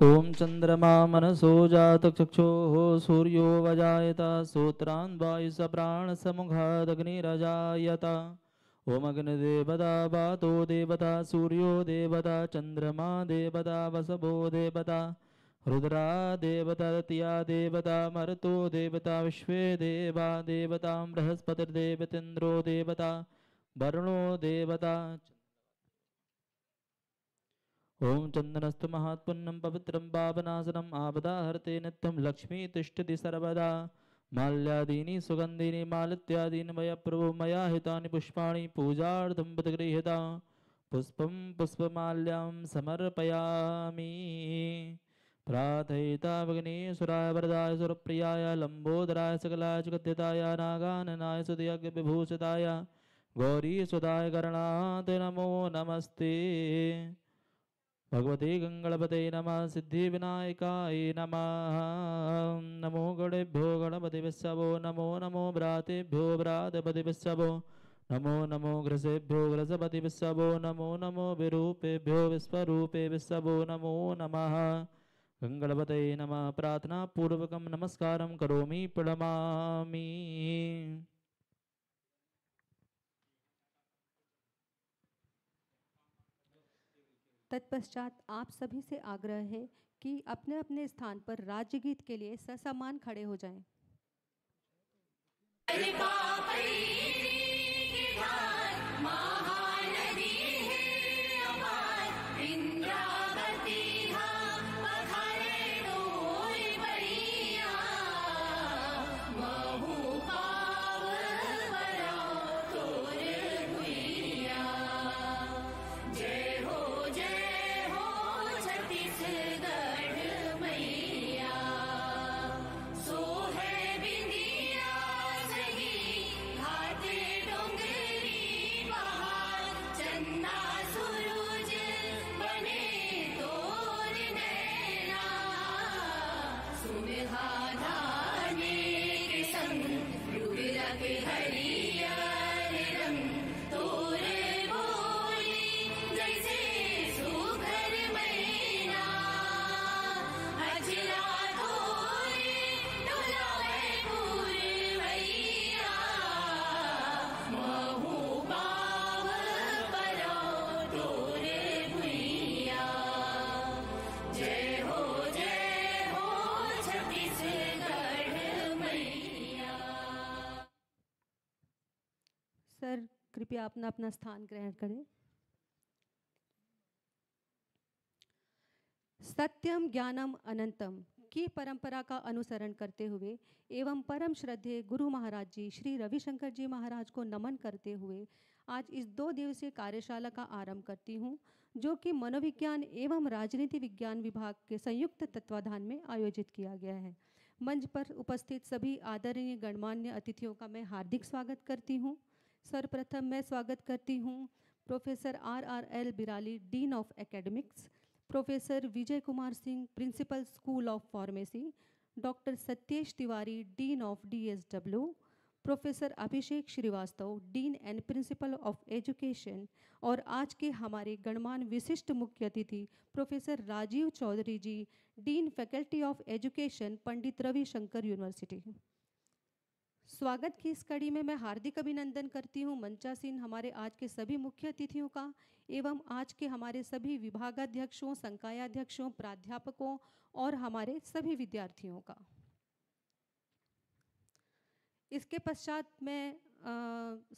ॐ चन्द्रमा मनसो जातचक्षुः सूर्यो वजायत सूत्रान् वायुसप्राणसमुखादग्निरजायत ॐ अग्निदेवता वातो देवता सूर्यो देवता चन्द्रमा देवता वसवो देवता रुद्रा देवता तृतीया देवता मरुतो देवता विश्वे देवा देवता बृहस्पतिर्देवतेन्द्रो देवता वरुणो देवता। ओं चंदनस्तु महात्पुण्यं पवित्रं पावनासनम् आपदाहर्ते नित्यं लक्ष्मी तिष्ठति सर्वदा माल्यादीनि सुगन्धीनि मालित्यादीनि मया प्रभो मया हितानि पुष्पाणि पूजार्थं गृहीता पुष्पं पुष्पमाल्यां समर्पयामि प्रार्थयिता भगिनीसुराय वरदाय सुरप्रियाय लंबोदराय सकलाय जगद्धिताय नागाननाय सुदयज्ञविभूषिताय गौरीसुताय गणात् नमो नमस्ते। भगवते गंगणपते नमः सिद्धिविनायकाय नमः। नमो गणेभ्यो गणपतिविश्वो नमो नमो भ्रातेभ्यो भ्रातपतिविश्वो नमो नमो घृसेभ्यो घृसपतिविश्वो नमो नमो विरूपेभ्यो विश्वरूपे विश्वो नमो नमः। गंगणपते नमः। प्रार्थना पूर्वकं नमस्कारं करोमि प्रणमामि। तत्पश्चात आप सभी से आग्रह है कि अपने अपने स्थान पर राज्य गीत के लिए ससम्मान खड़े हो जाएं। सर कृपया अपना अपना स्थान ग्रहण करें। सत्यम ज्ञानम अनंतम की परंपरा का अनुसरण करते हुए एवं परम श्रद्धेय गुरु महाराज जी श्री रविशंकर जी महाराज को नमन करते हुए आज इस 2 दिवसीय कार्यशाला का आरंभ करती हूं, जो कि मनोविज्ञान एवं राजनीति विज्ञान विभाग के संयुक्त तत्वाधान में आयोजित किया गया है। मंच पर उपस्थित सभी आदरणीय गणमान्य अतिथियों का मैं हार्दिक स्वागत करती हूं। सर्वप्रथम मैं स्वागत करती हूं professor RRL Birali, dean of academics, professor Vijay Kumar Singh, principal school of pharmacy, doctor Satyesh Tiwari, dean of DSW, professor Abhishek Srivastava, dean and principal of education, और आज के हमारे गणमान्य विशिष्ट मुख्य अतिथि professor Rajeev Chaudhary ji, dean faculty of education, Pandit Ravishankar University. स्वागत की इस कड़ी में मैं हार्दिक अभिनंदन करती हूं मंचासीन हमारे आज के सभी मुख्य अतिथियों का एवं आज के हमारे सभी विभागाध्यक्षों, संकायाध्यक्षों, प्राध्यापकों और हमारे सभी विद्यार्थियों का। इसके पश्चात मैं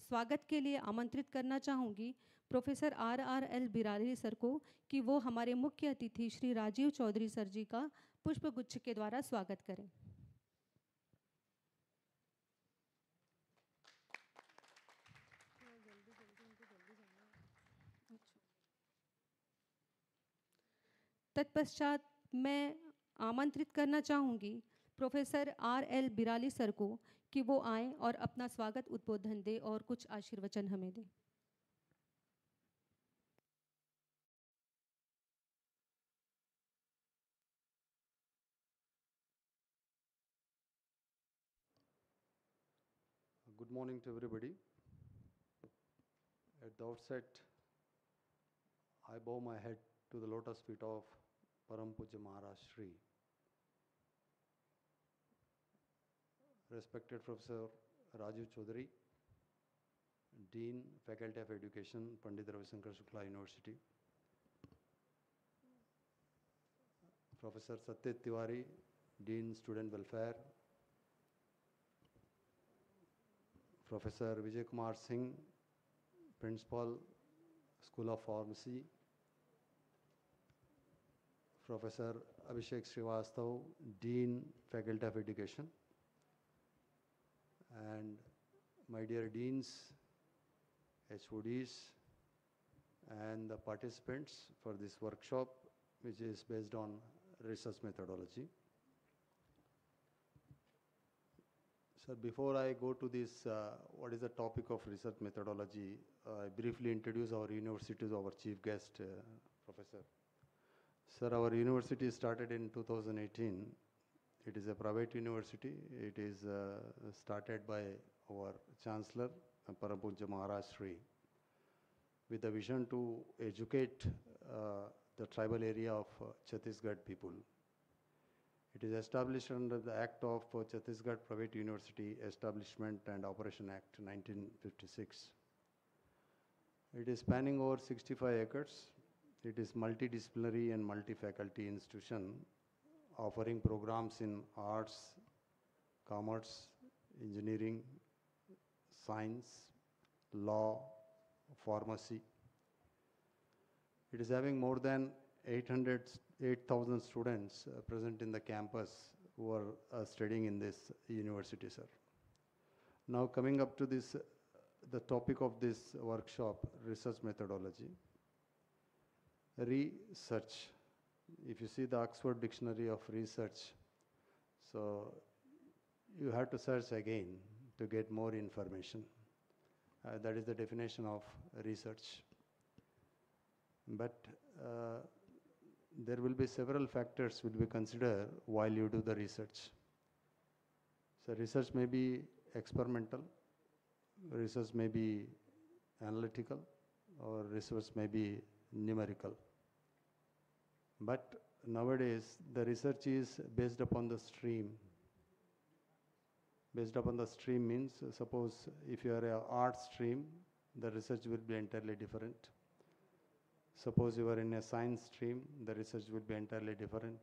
स्वागत के लिए आमंत्रित करना चाहूँगी प्रोफेसर RRL बिराली सर को कि वो हमारे मुख्य अतिथि श्री राजीव चौधरी सर जी का पुष्पगुच्छ के द्वारा स्वागत करें। तत्पश्चात मैं आमंत्रित करना चाहूँगी प्रोफेसर RL बिराली सर को कि वो आएं और अपना स्वागत उद्बोधन दें और कुछ आशीर्वचन हमें दें। Good morning to everybody. At the outset, I bow my head to the lotus feet of Param Pujya Maharaj Shri, respected Professor Rajiv Chaudhary, Dean, Faculty of Education, Pandit Ravi Shankar Shukla University, Professor Satyajit Tiwari, Dean, Student Welfare, Professor Vijay Kumar Singh, Principal, School of Pharmacy, Professor Abhishek Srivastav, Dean, Faculty of Education, and my dear Deans, HODs, and the participants for this workshop, which is based on research methodology. So before I go to this, what is the topic of research methodology, I briefly introduce our university to our chief guest, Professor. Sir, our university started in 2018. It is a private university. It is started by our Chancellor, Param Pujya Maharaj Shri, with a vision to educate the tribal area of Chhattisgarh people. It is established under the Act of Chhattisgarh Private University Establishment and Operation Act 1956. It is spanning over 65 acres. It is multidisciplinary and multi-faculty institution offering programs in arts, commerce, engineering, science, law, pharmacy. It is having more than 8,000 students present in the campus who are studying in this university, sir. Now coming up to this, the topic of this workshop, research methodology. Research. If you see the Oxford Dictionary of Research, so you have to search again to get more information. That is the definition of research. But there will be several factors will be considered while you do the research. So research may be experimental, research may be analytical, or research may be numerical. But nowadays, the research is based upon the stream. Based upon the stream means, suppose if you are an art stream, the research will be entirely different. Suppose you are in a science stream, the research will be entirely different.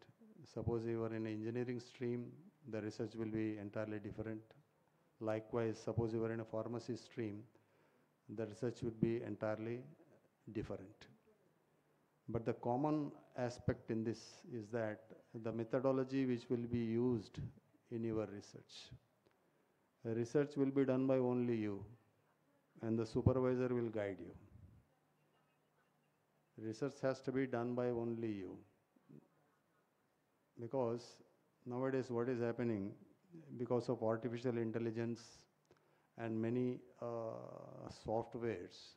Suppose you are in an engineering stream, the research will be entirely different. Likewise, suppose you are in a pharmacy stream, the research will be entirely different. But the common aspect in this is that the methodology which will be used in your research. Research will be done by only you, and the supervisor will guide you. Research has to be done by only you. Because nowadays what is happening, because of artificial intelligence and many softwares,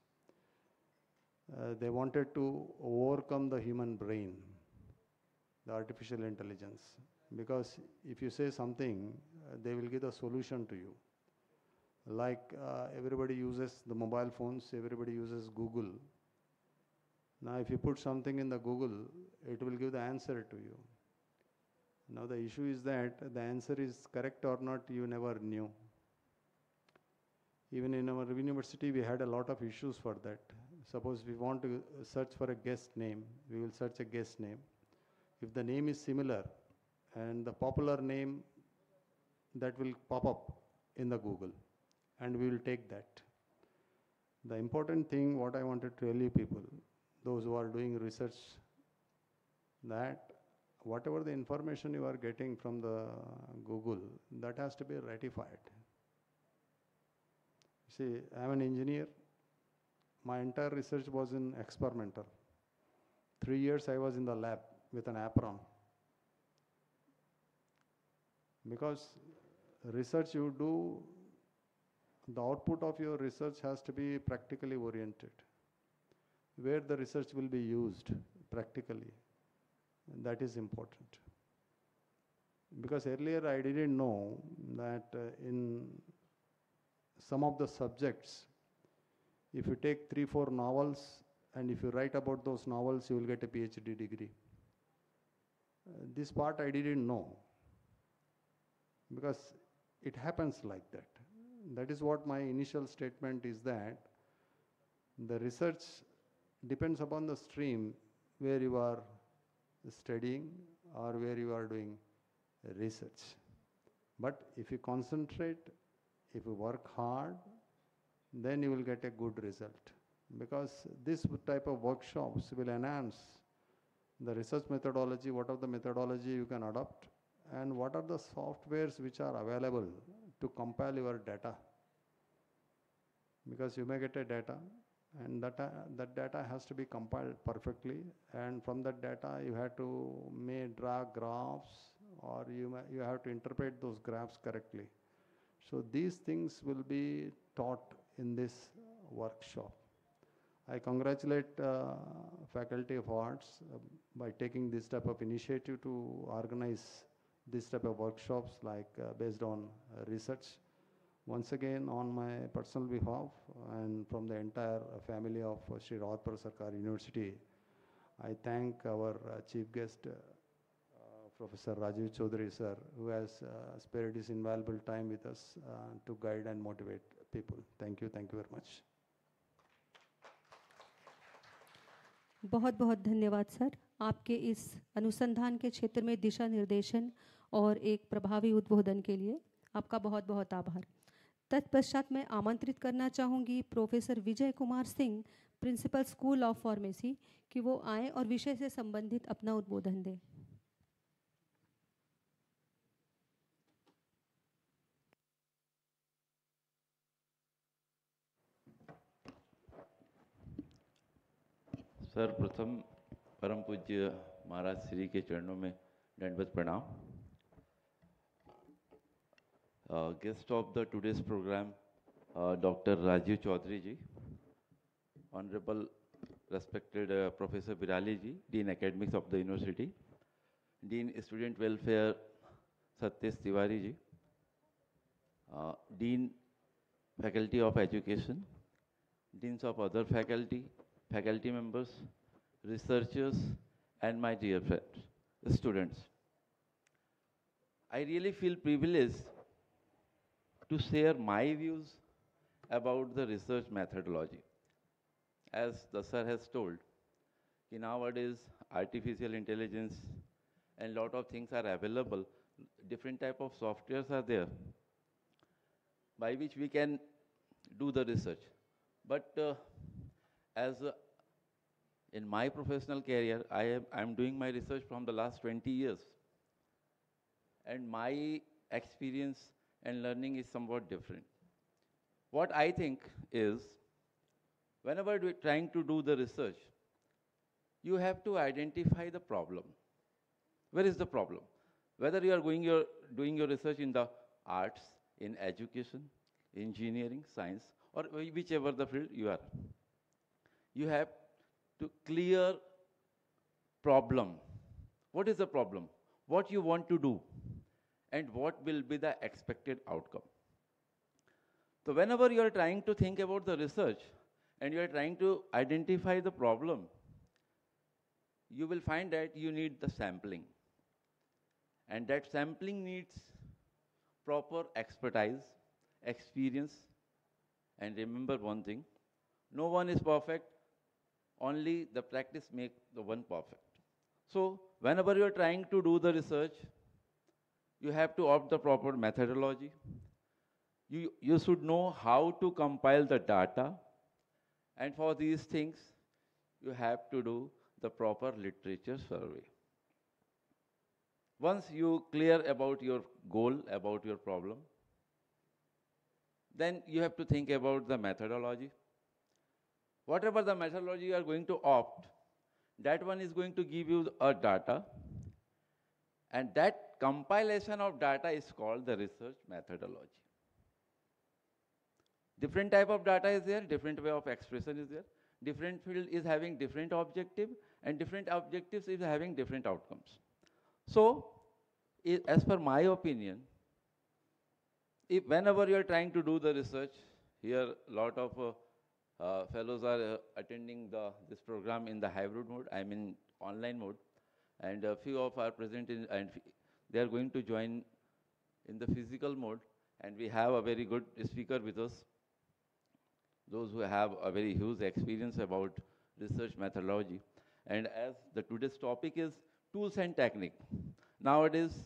they wanted to overcome the human brain, the artificial intelligence. Because if you say something, they will give the solution to you. Like everybody uses the mobile phones, everybody uses Google. Now if you put something in the Google, it will give the answer to you. Now the issue is that the answer is correct or not, you never knew. Even in our university, we had a lot of issues for that. Suppose we want to search for a guest name, we will search a guest name. If the name is similar and the popular name, that will pop up in the Google and we will take that. The important thing what I wanted to tell you people, those who are doing research, that whatever the information you are getting from the Google, that has to be ratified. See, I am an engineer. My entire research was in experimental. 3 years I was in the lab with an apron. Because research you do, the output of your research has to be practically oriented. Where the research will be used practically, that is important. Because earlier I didn't know that in some of the subjects, if you take 3-4 novels and if you write about those novels, you will get a PhD degree. This part I didn't know, because it happens like that. That is what my initial statement is, that the research depends upon the stream where you are studying or where you are doing research. But if you concentrate, if you work hard, then you will get a good result. Because this type of workshops will enhance the research methodology, what are the methodology you can adopt, and what are the softwares which are available to compile your data. Because you may get a data, and that data has to be compiled perfectly, and from that data you have to draw graphs, or you have to interpret those graphs correctly. So these things will be taught in this workshop. I congratulate Faculty of Arts by taking this type of initiative to organize this type of workshops based on research. Once again, on my personal behalf and from the entire family of Sri Rawatpura Sarkar University, I thank our chief guest, Professor Rajiv Chaudhary sir, who has spared his invaluable time with us to guide and motivate people. Thank you very much. बहुत बहुत धन्यवाद sir, आपके इस अनुसंधान के क्षेत्र में दिशा निर्देशन और एक प्रभावी उद्बोधन के लिए आपका बहुत बहुत आभार। तत्पश्चात मैं आमंत्रित करना चाहूँगी professor Vijay Kumar Singh, principal school of pharmacy, कि वो आएँ और विषय से संबंधित अपना उद्बोधन दें। सर्वप्रथम परम पूज्य महाराज श्री के चरणों में दंडवत प्रणाम। Guest of the today's program, Dr. Rajiv Chaudhary ji, Honorable respected Professor Virali ji, Dean Academics of the University, Dean Student Welfare Satyesh Tiwari ji, Dean Faculty of Education, Deans of other faculty, faculty members, researchers, and my dear friends, students. I really feel privileged to share my views about the research methodology. As the sir has told, nowadays artificial intelligence and lot of things are available. Different type of softwares are there by which we can do the research. But in my professional career, I am doing my research from the last 20 years. And my experience and learning is somewhat different. What I think is, whenever we're trying to do the research, you have to identify the problem. Where is the problem? Whether you are doing your research in the arts, in education, engineering, science, or whichever the field you are. You have to clear problem. What is the problem? What you want to do? And what will be the expected outcome? So whenever you are trying to think about the research and you are trying to identify the problem, you will find that you need the sampling. And that sampling needs proper expertise, experience, and remember one thing, no one is perfect, only the practice makes the one perfect. So whenever you are trying to do the research, you have to opt the proper methodology. You should know how to compile the data, and for these things, you have to do the proper literature survey. Once you clear about your goal, about your problem, then you have to think about the methodology. Whatever the methodology you are going to opt, that one is going to give you a data, and that compilation of data is called the research methodology. Different type of data is there, different way of expression is there. Different field is having different objective, and different objectives is having different outcomes. So, as per my opinion, whenever you are trying to do the research, here a lot of fellows are attending this program in the hybrid mode, I mean online mode. and a few of are present in, and they are going to join in the physical mode, and we have a very good speaker with us, those who have a very huge experience about research methodology. And as the today's topic is tools and technique, nowadays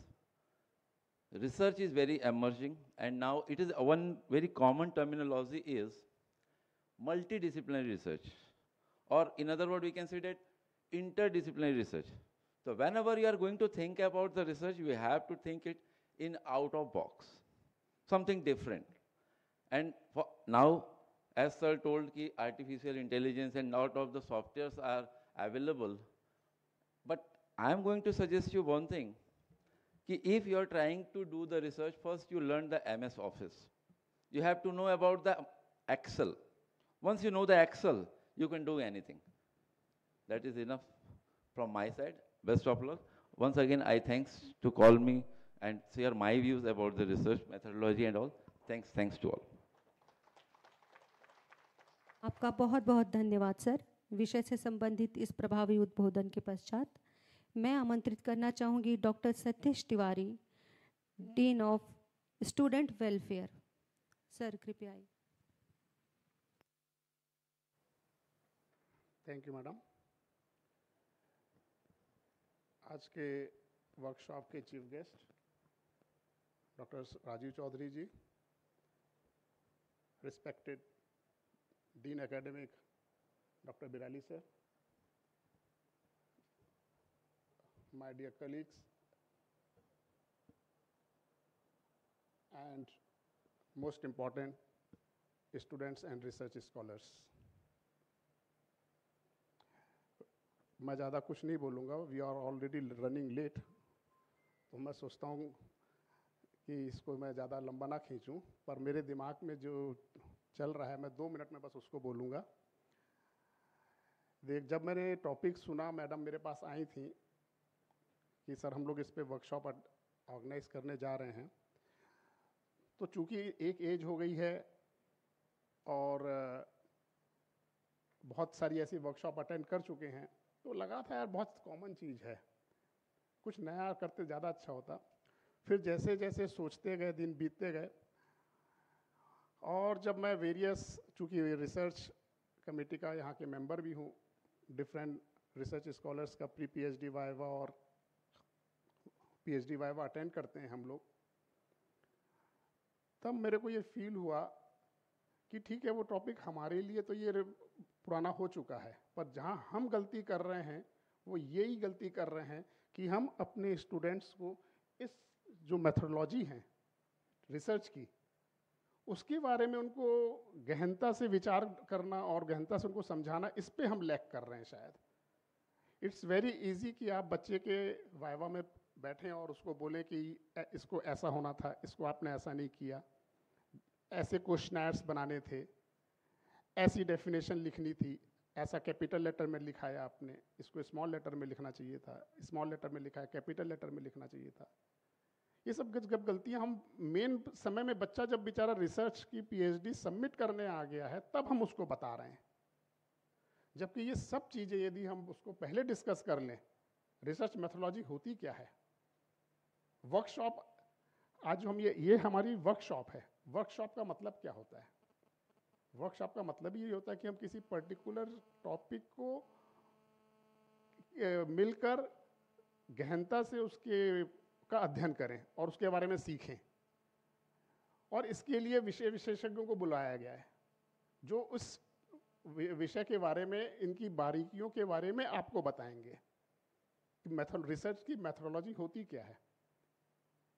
research is very emerging, and now it is one very common terminology is multidisciplinary research, or in other words, we can say that interdisciplinary research. So whenever you are going to think about the research, you have to think it in out of box, something different. And for now, as sir told, ki artificial intelligence and lot of the softwares are available. But I am going to suggest you one thing, ki if you are trying to do the research, first you learn the MS Office. You have to know about the Excel. Once you know the Excel, you can do anything. That is enough from my side. Best of luck. Once again, I thanks to call me and share my views about the research methodology and all. Thanks to all. आपका बहुत बहुत धन्यवाद sir. विषय से संबंधित इस प्रभावी उद्बोधन के पश्चात मैं आमंत्रित करना चाहूँगी doctor Satish Tiwari, dean of student welfare. Sir कृपया आइए। Thank you madam. आज के वर्कशॉप के chief guest doctor Rajeev Chaudhary ji, respected dean academic doctor Birali sir, my dear colleagues, and most important, students and research scholars. मैं ज़्यादा कुछ नहीं बोलूँगा, we are already running late, तो मैं सोचता हूँ कि इसको मैं ज़्यादा लंबा ना खींचूँ, पर मेरे दिमाग में जो चल रहा है मैं 2 मिनट में बस उसको बोलूँगा। जब मैंने टॉपिक सुना, मैडम मेरे पास आई थी कि सर हम लोग इस पे वर्कशॉप ऑर्गेनाइज करने जा रहे हैं, तो चूँकि एक एज हो गई है और बहुत सारी ऐसी वर्कशॉप अटेंड कर चुके हैं, तो लगा था यार बहुत कॉमन चीज़ है, कुछ नया करते ज़्यादा अच्छा होता। फिर जैसे जैसे सोचते गए, दिन बीतते गए, और जब मैं वेरियस, चूँकि रिसर्च कमेटी का यहाँ के मेंबर भी हूँ, डिफरेंट रिसर्च स्कॉलर्स का प्री पीएचडी वाइवा और पीएचडी वाइवा अटेंड करते हैं हम लोग, तब मेरे को ये फील हुआ कि ठीक है वो टॉपिक हमारे लिए तो ये पुराना हो चुका है, पर जहाँ हम गलती कर रहे हैं वो यही गलती कर रहे हैं कि हम अपने स्टूडेंट्स को इस जो मेथोडोलॉजी है रिसर्च की, उसके बारे में उनको गहनता से विचार करना और गहनता से उनको समझाना, इस पे हम लैक कर रहे हैं शायद। इट्स वेरी इजी कि आप बच्चे के वाइवा में बैठें और उसको बोलें कि इसको ऐसा होना था, इसको आपने ऐसा नहीं किया, ऐसे क्वेश्चनर्स बनाने थे, ऐसी डेफिनेशन लिखनी थी, ऐसा कैपिटल लेटर में लिखा है आपने, इसको स्मॉल लेटर में लिखना चाहिए था, स्मॉल लेटर में लिखा है, कैपिटल लेटर में लिखना चाहिए था। ये सब जब गलतियां हम मेन समय में, बच्चा जब बेचारा रिसर्च की पीएचडी सबमिट करने आ गया है, तब हम उसको बता रहे हैं, जबकि ये सब चीज़ें यदि हम उसको पहले डिस्कस कर लें, रिसर्च मेथोडोलॉजी होती क्या है। वर्कशॉप, आज जो हम ये हमारी वर्कशॉप है, वर्कशॉप का मतलब क्या होता है? वर्कशॉप का मतलब ये होता है कि हम किसी पर्टिकुलर टॉपिक को मिलकर गहनता से उसके का अध्ययन करें और उसके बारे में सीखें, और इसके लिए विषय विशेषज्ञों को बुलाया गया है जो उस विषय के बारे में, इनकी बारीकियों के बारे में आपको बताएंगे कि रिसर्च की मेथोडोलॉजी होती क्या है।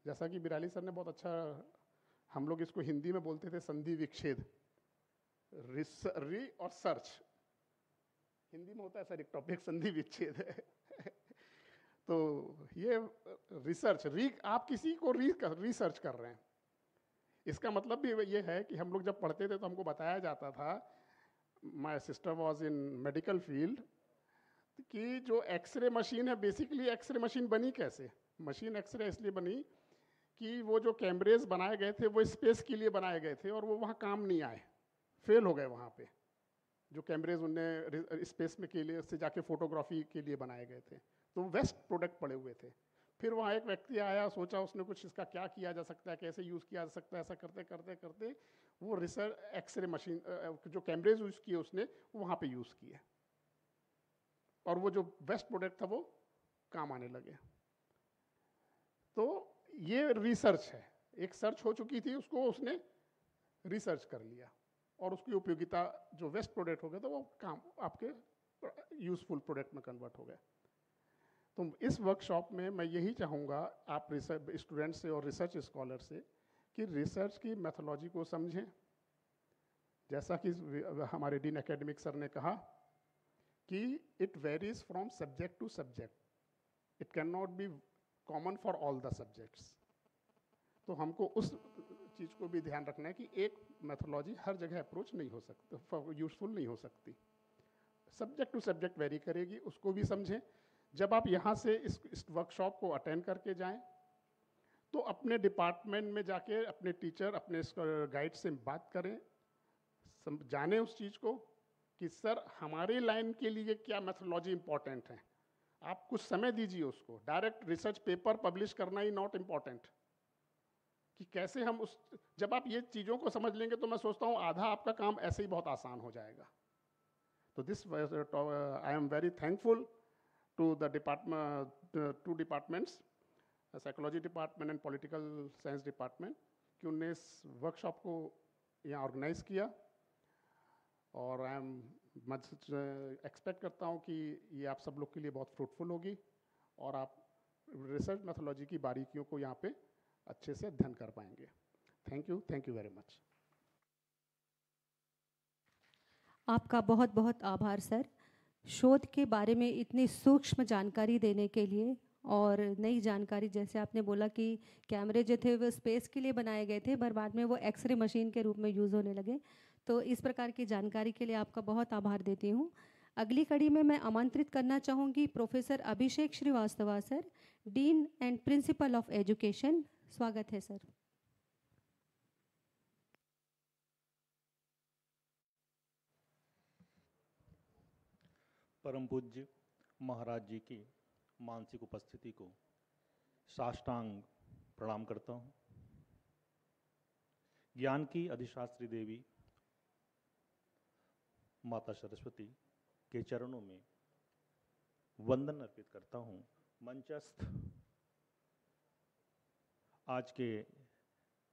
जैसा कि बिराली सर ने बहुत अच्छा, हम लोग इसको हिंदी में बोलते थे संधि विच्छेद, री और सर्च, हिंदी में होता है सर एक टॉपिक संधि विच्छेद है तो ये रिसर्च, आप किसी को रिसर्च कर रहे हैं, इसका मतलब भी ये है कि हम लोग जब पढ़ते थे तो हमको बताया जाता था, my sister was in medical field, कि जो एक्सरे मशीन है, बेसिकली एक्सरे मशीन बनी कैसे? मशीन एक्सरे इसलिए बनी कि वो जो कैमरेज बनाए गए थे वो स्पेस के लिए बनाए गए थे और वो वहाँ काम नहीं आए, फेल हो गए वहाँ पे। जो कैमरेज उनने स्पेस में के लिए से जाके फोटोग्राफी के लिए बनाए गए थे, तो वेस्ट प्रोडक्ट पड़े हुए थे। फिर वहाँ एक व्यक्ति आया, सोचा उसने कुछ इसका क्या किया जा सकता है, कैसे यूज़ किया जा सकता है, ऐसा करते करते करते वो रिसर्च एक्सरे मशीन जो कैमरेज यूज़ किए उसने वहाँ पे यूज़ किए, और वो जो वेस्ट प्रोडक्ट था वो काम आने लगे। तो ये रिसर्च है, एक सर्च हो चुकी थी, उसको उसने रिसर्च कर लिया और उसकी उपयोगिता जो वेस्ट प्रोडक्ट हो गया तो वो काम आपके यूज़फुल प्रोडक्ट में कन्वर्ट हो गया। तो इस वर्कशॉप में मैं यही चाहूँगा आप रिसर्च स्टूडेंट से और रिसर्च स्कॉलर से कि रिसर्च की मेथोलॉजी को समझें। जैसा कि हमारे डीन एकेडमिक सर ने कहा कि it varies from subject to subject, it can not be common for all the subjects. तो हमको उस चीज़ को भी ध्यान रखना है कि एक मेथोलॉजी हर जगह अप्रोच नहीं हो सकती, यूजफुल नहीं हो सकती, सब्जेक्ट टू सब्जेक्ट वेरी करेगी, उसको भी समझें। जब आप यहाँ से इस वर्कशॉप को अटेंड करके जाएं तो अपने डिपार्टमेंट में जाके अपने टीचर, अपने गाइड से बात करें, जानें उस चीज़ को कि सर हमारे लाइन के लिए क्या मेथोलॉजी इंपॉर्टेंट है। आप कुछ समय दीजिए उसको, डायरेक्ट रिसर्च पेपर पब्लिश करना ही नॉट इम्पॉर्टेंट, कि कैसे हम उस, जब आप ये चीज़ों को समझ लेंगे तो मैं सोचता हूँ आधा आपका काम ऐसे ही बहुत आसान हो जाएगा। तो this I am very thankful to the two departments, psychology department and political science department, कि उनने इस वर्कशॉप को यहाँ ऑर्गेनाइज किया। और आई एम एक्सपेक्ट करता हूँ कि ये आप सब लोग के लिए बहुत फ्रूटफुल होगी और आप रिसर्च मेथोलॉजी की बारीकियों को यहाँ पे अच्छे से अध्ययन कर पाएंगे। Thank you very much. आपका बहुत बहुत आभार सर, शोध के बारे में इतनी सूक्ष्म जानकारी देने के लिए। और नई जानकारी, जैसे आपने बोला कि कैमरे जो थे वो स्पेस के लिए बनाए गए थे, पर बाद में वो एक्सरे मशीन के रूप में यूज़ होने लगे। तो इस प्रकार की जानकारी के लिए आपका बहुत आभार देती हूँ। अगली कड़ी में मैं आमंत्रित करना चाहूँगी professor Abhishek Srivastava sir, dean and principal of education. स्वागत है सर। परम पूज्य महाराज जी की मानसिक उपस्थिति को साष्टांग प्रणाम करता हूँ। ज्ञान की अधिशास्त्री देवी माता सरस्वती के चरणों में वंदन अर्पित करता हूँ। मंचस्थ आज के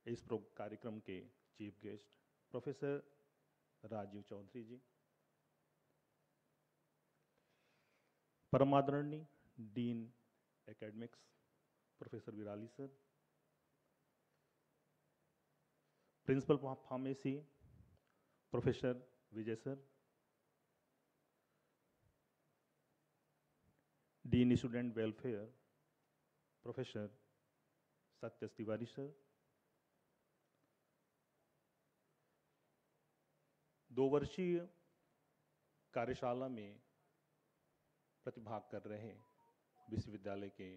इस कार्यक्रम के chief guest professor Rajeev Chaudhary ji, परमादरणीय dean academics professor Virali sir, principal pharmacy professor Vijay sir, dean student welfare professor Satya Tiwari sir, 2 वर्षीय कार्यशाला में प्रतिभाग कर रहे विश्वविद्यालय के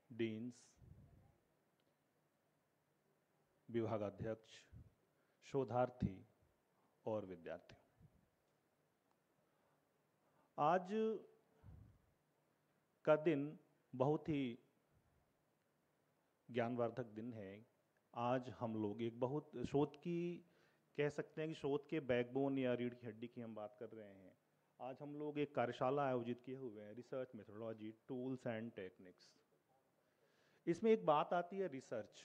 डीन्स, विभागाध्यक्ष, शोधार्थी और विद्यार्थी, आज का दिन बहुत ही ज्ञानवर्धक दिन है। आज हम लोग एक बहुत शोध की, कह सकते हैं कि शोध के बैकबोन या रीढ़ की हड्डी की हम बात कर रहे हैं। आज हम लोग एक कार्यशाला आयोजित किए हुए हैं, research methodology tools and techniques. इसमें एक बात आती है रिसर्च,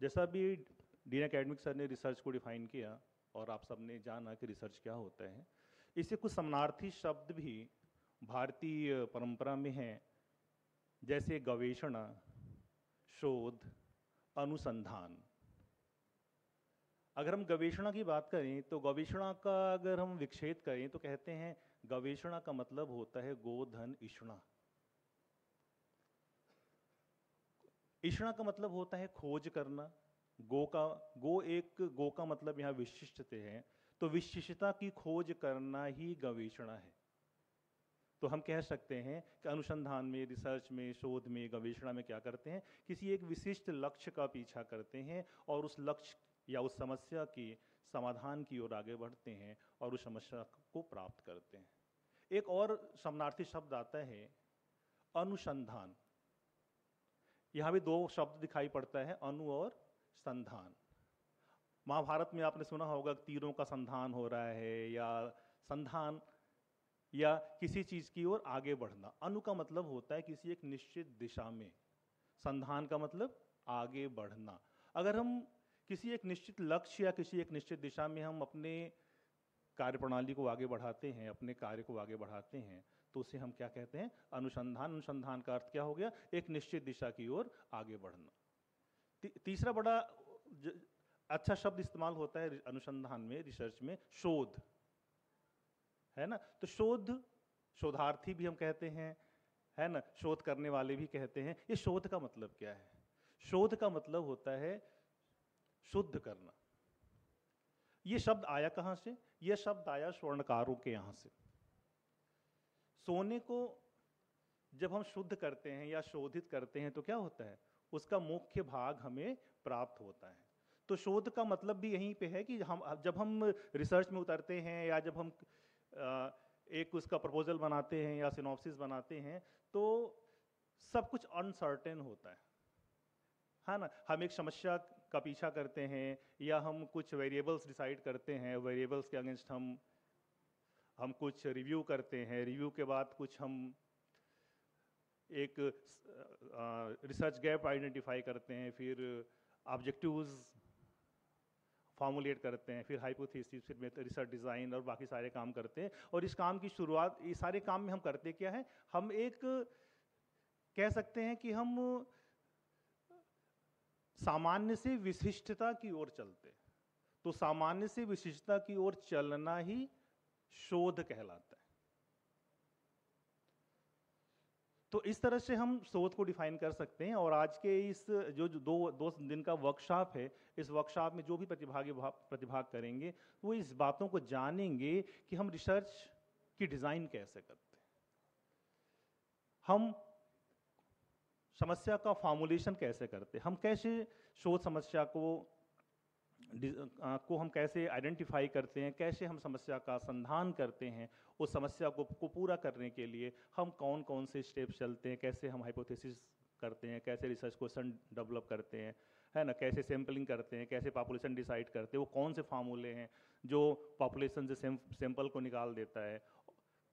जैसा भी डीन एकेडमिक सर ने रिसर्च को डिफाइन किया और आप सबने जाना कि रिसर्च क्या होता है। इससे कुछ समानार्थी शब्द भी भारतीय परंपरा में हैं, जैसे गवेषणा, शोध, अनुसंधान। अगर हम गवेषणा की बात करें तो गवेषणा का अगर हम विक्षेप करें तो कहते हैं गवेषणा का मतलब होता है गोधन इषणा। इषणा का मतलब होता है खोज करना। गो का मतलब यहाँ विशिष्टता है, तो विशिष्टता की खोज करना ही गवेषणा है। तो हम कह सकते हैं कि अनुसंधान में, रिसर्च में, शोध में, गवेषणा में क्या करते हैं, किसी एक विशिष्ट लक्ष्य का पीछा करते हैं और उस लक्ष्य या उस समस्या के समाधान की ओर आगे बढ़ते हैं और उस समस्या को प्राप्त करते हैं। एक और समानार्थी शब्द आता है अनुसंधान। यहाँ भी दो शब्द दिखाई पड़ता है, अनु और संधान। महाभारत में आपने सुना होगा तीरों का संधान हो रहा है, या संधान या किसी चीज की ओर आगे बढ़ना। अनु का मतलब होता है किसी एक निश्चित दिशा में, संधान का मतलब आगे बढ़ना। अगर हम किसी एक निश्चित लक्ष्य या किसी एक निश्चित दिशा में हम अपने कार्य प्रणाली को आगे बढ़ाते हैं, अपने कार्य को आगे बढ़ाते हैं, तो उसे हम क्या कहते हैं? अनुसंधान। अनुसंधान का अर्थ क्या हो गया? एक निश्चित दिशा की ओर आगे बढ़ना। तीसरा बड़ा अच्छा शब्द इस्तेमाल होता है अनुसंधान में, रिसर्च में, शोध, है ना। तो शोध, शोधार्थी भी हम कहते हैं, है ना, शोध करने वाले भी कहते हैं। ये शोध का मतलब क्या है? शोध का मतलब होता है शुद्ध करना। ये शब्द आया कहाँ से? यह शब्द आया स्वर्णकारों के यहाँ से। सोने को जब हम शुद्ध करते हैं या शोधित करते हैं तो क्या होता है? उसका मुख्य भाग हमें प्राप्त होता है। तो शोध का मतलब भी यहीं पे है कि हम जब हम रिसर्च में उतरते हैं या जब हम एक उसका प्रपोजल बनाते हैं या सिनॉप्सिस बनाते हैं, तो सब कुछ अनसर्टेन होता है ना। हम एक समस्या का पीछा करते हैं या हम कुछ वेरिएबल्स डिसाइड करते हैं, वेरिएबल्स के अगेंस्ट हम कुछ रिव्यू करते हैं, रिव्यू के बाद कुछ हम एक रिसर्च गैप आइडेंटिफाई करते हैं, फिर ऑब्जेक्टिव्स फॉर्मुलेट करते हैं, फिर हाइपोथेसिस, फिर रिसर्च डिज़ाइन और बाकी सारे काम करते हैं। और इस काम की शुरुआत, ये सारे काम में हम करते क्या है? हम एक कह सकते हैं कि हम सामान्य से विशिष्टता की ओर चलते। तो सामान्य से विशिष्टता की ओर चलना ही शोध कहलाता है। तो इस तरह से हम शोध को डिफाइन कर सकते हैं। और आज के इस जो दो दिन का वर्कशॉप है, इस वर्कशॉप में जो भी प्रतिभाग करेंगे वो इस बातों को जानेंगे कि हम रिसर्च की डिज़ाइन कैसे करते हैं, हम समस्या का फॉर्मुलेशन कैसे करते हैं, हम कैसे शोध समस्या को हम कैसे आइडेंटिफाई करते हैं, कैसे हम समस्या का संधान करते हैं, उस समस्या को पूरा करने के लिए हम कौन कौन से स्टेप्स चलते हैं, कैसे हम हाइपोथेसिस करते हैं, कैसे रिसर्च क्वेश्चन डेवलप करते हैं, है ना, कैसे सैम्पलिंग करते हैं, कैसे पॉपुलेशन डिसाइड करते हैं, वो कौन से फार्मूले हैं जो पॉपुलेशन से सैंपल को निकाल देता है,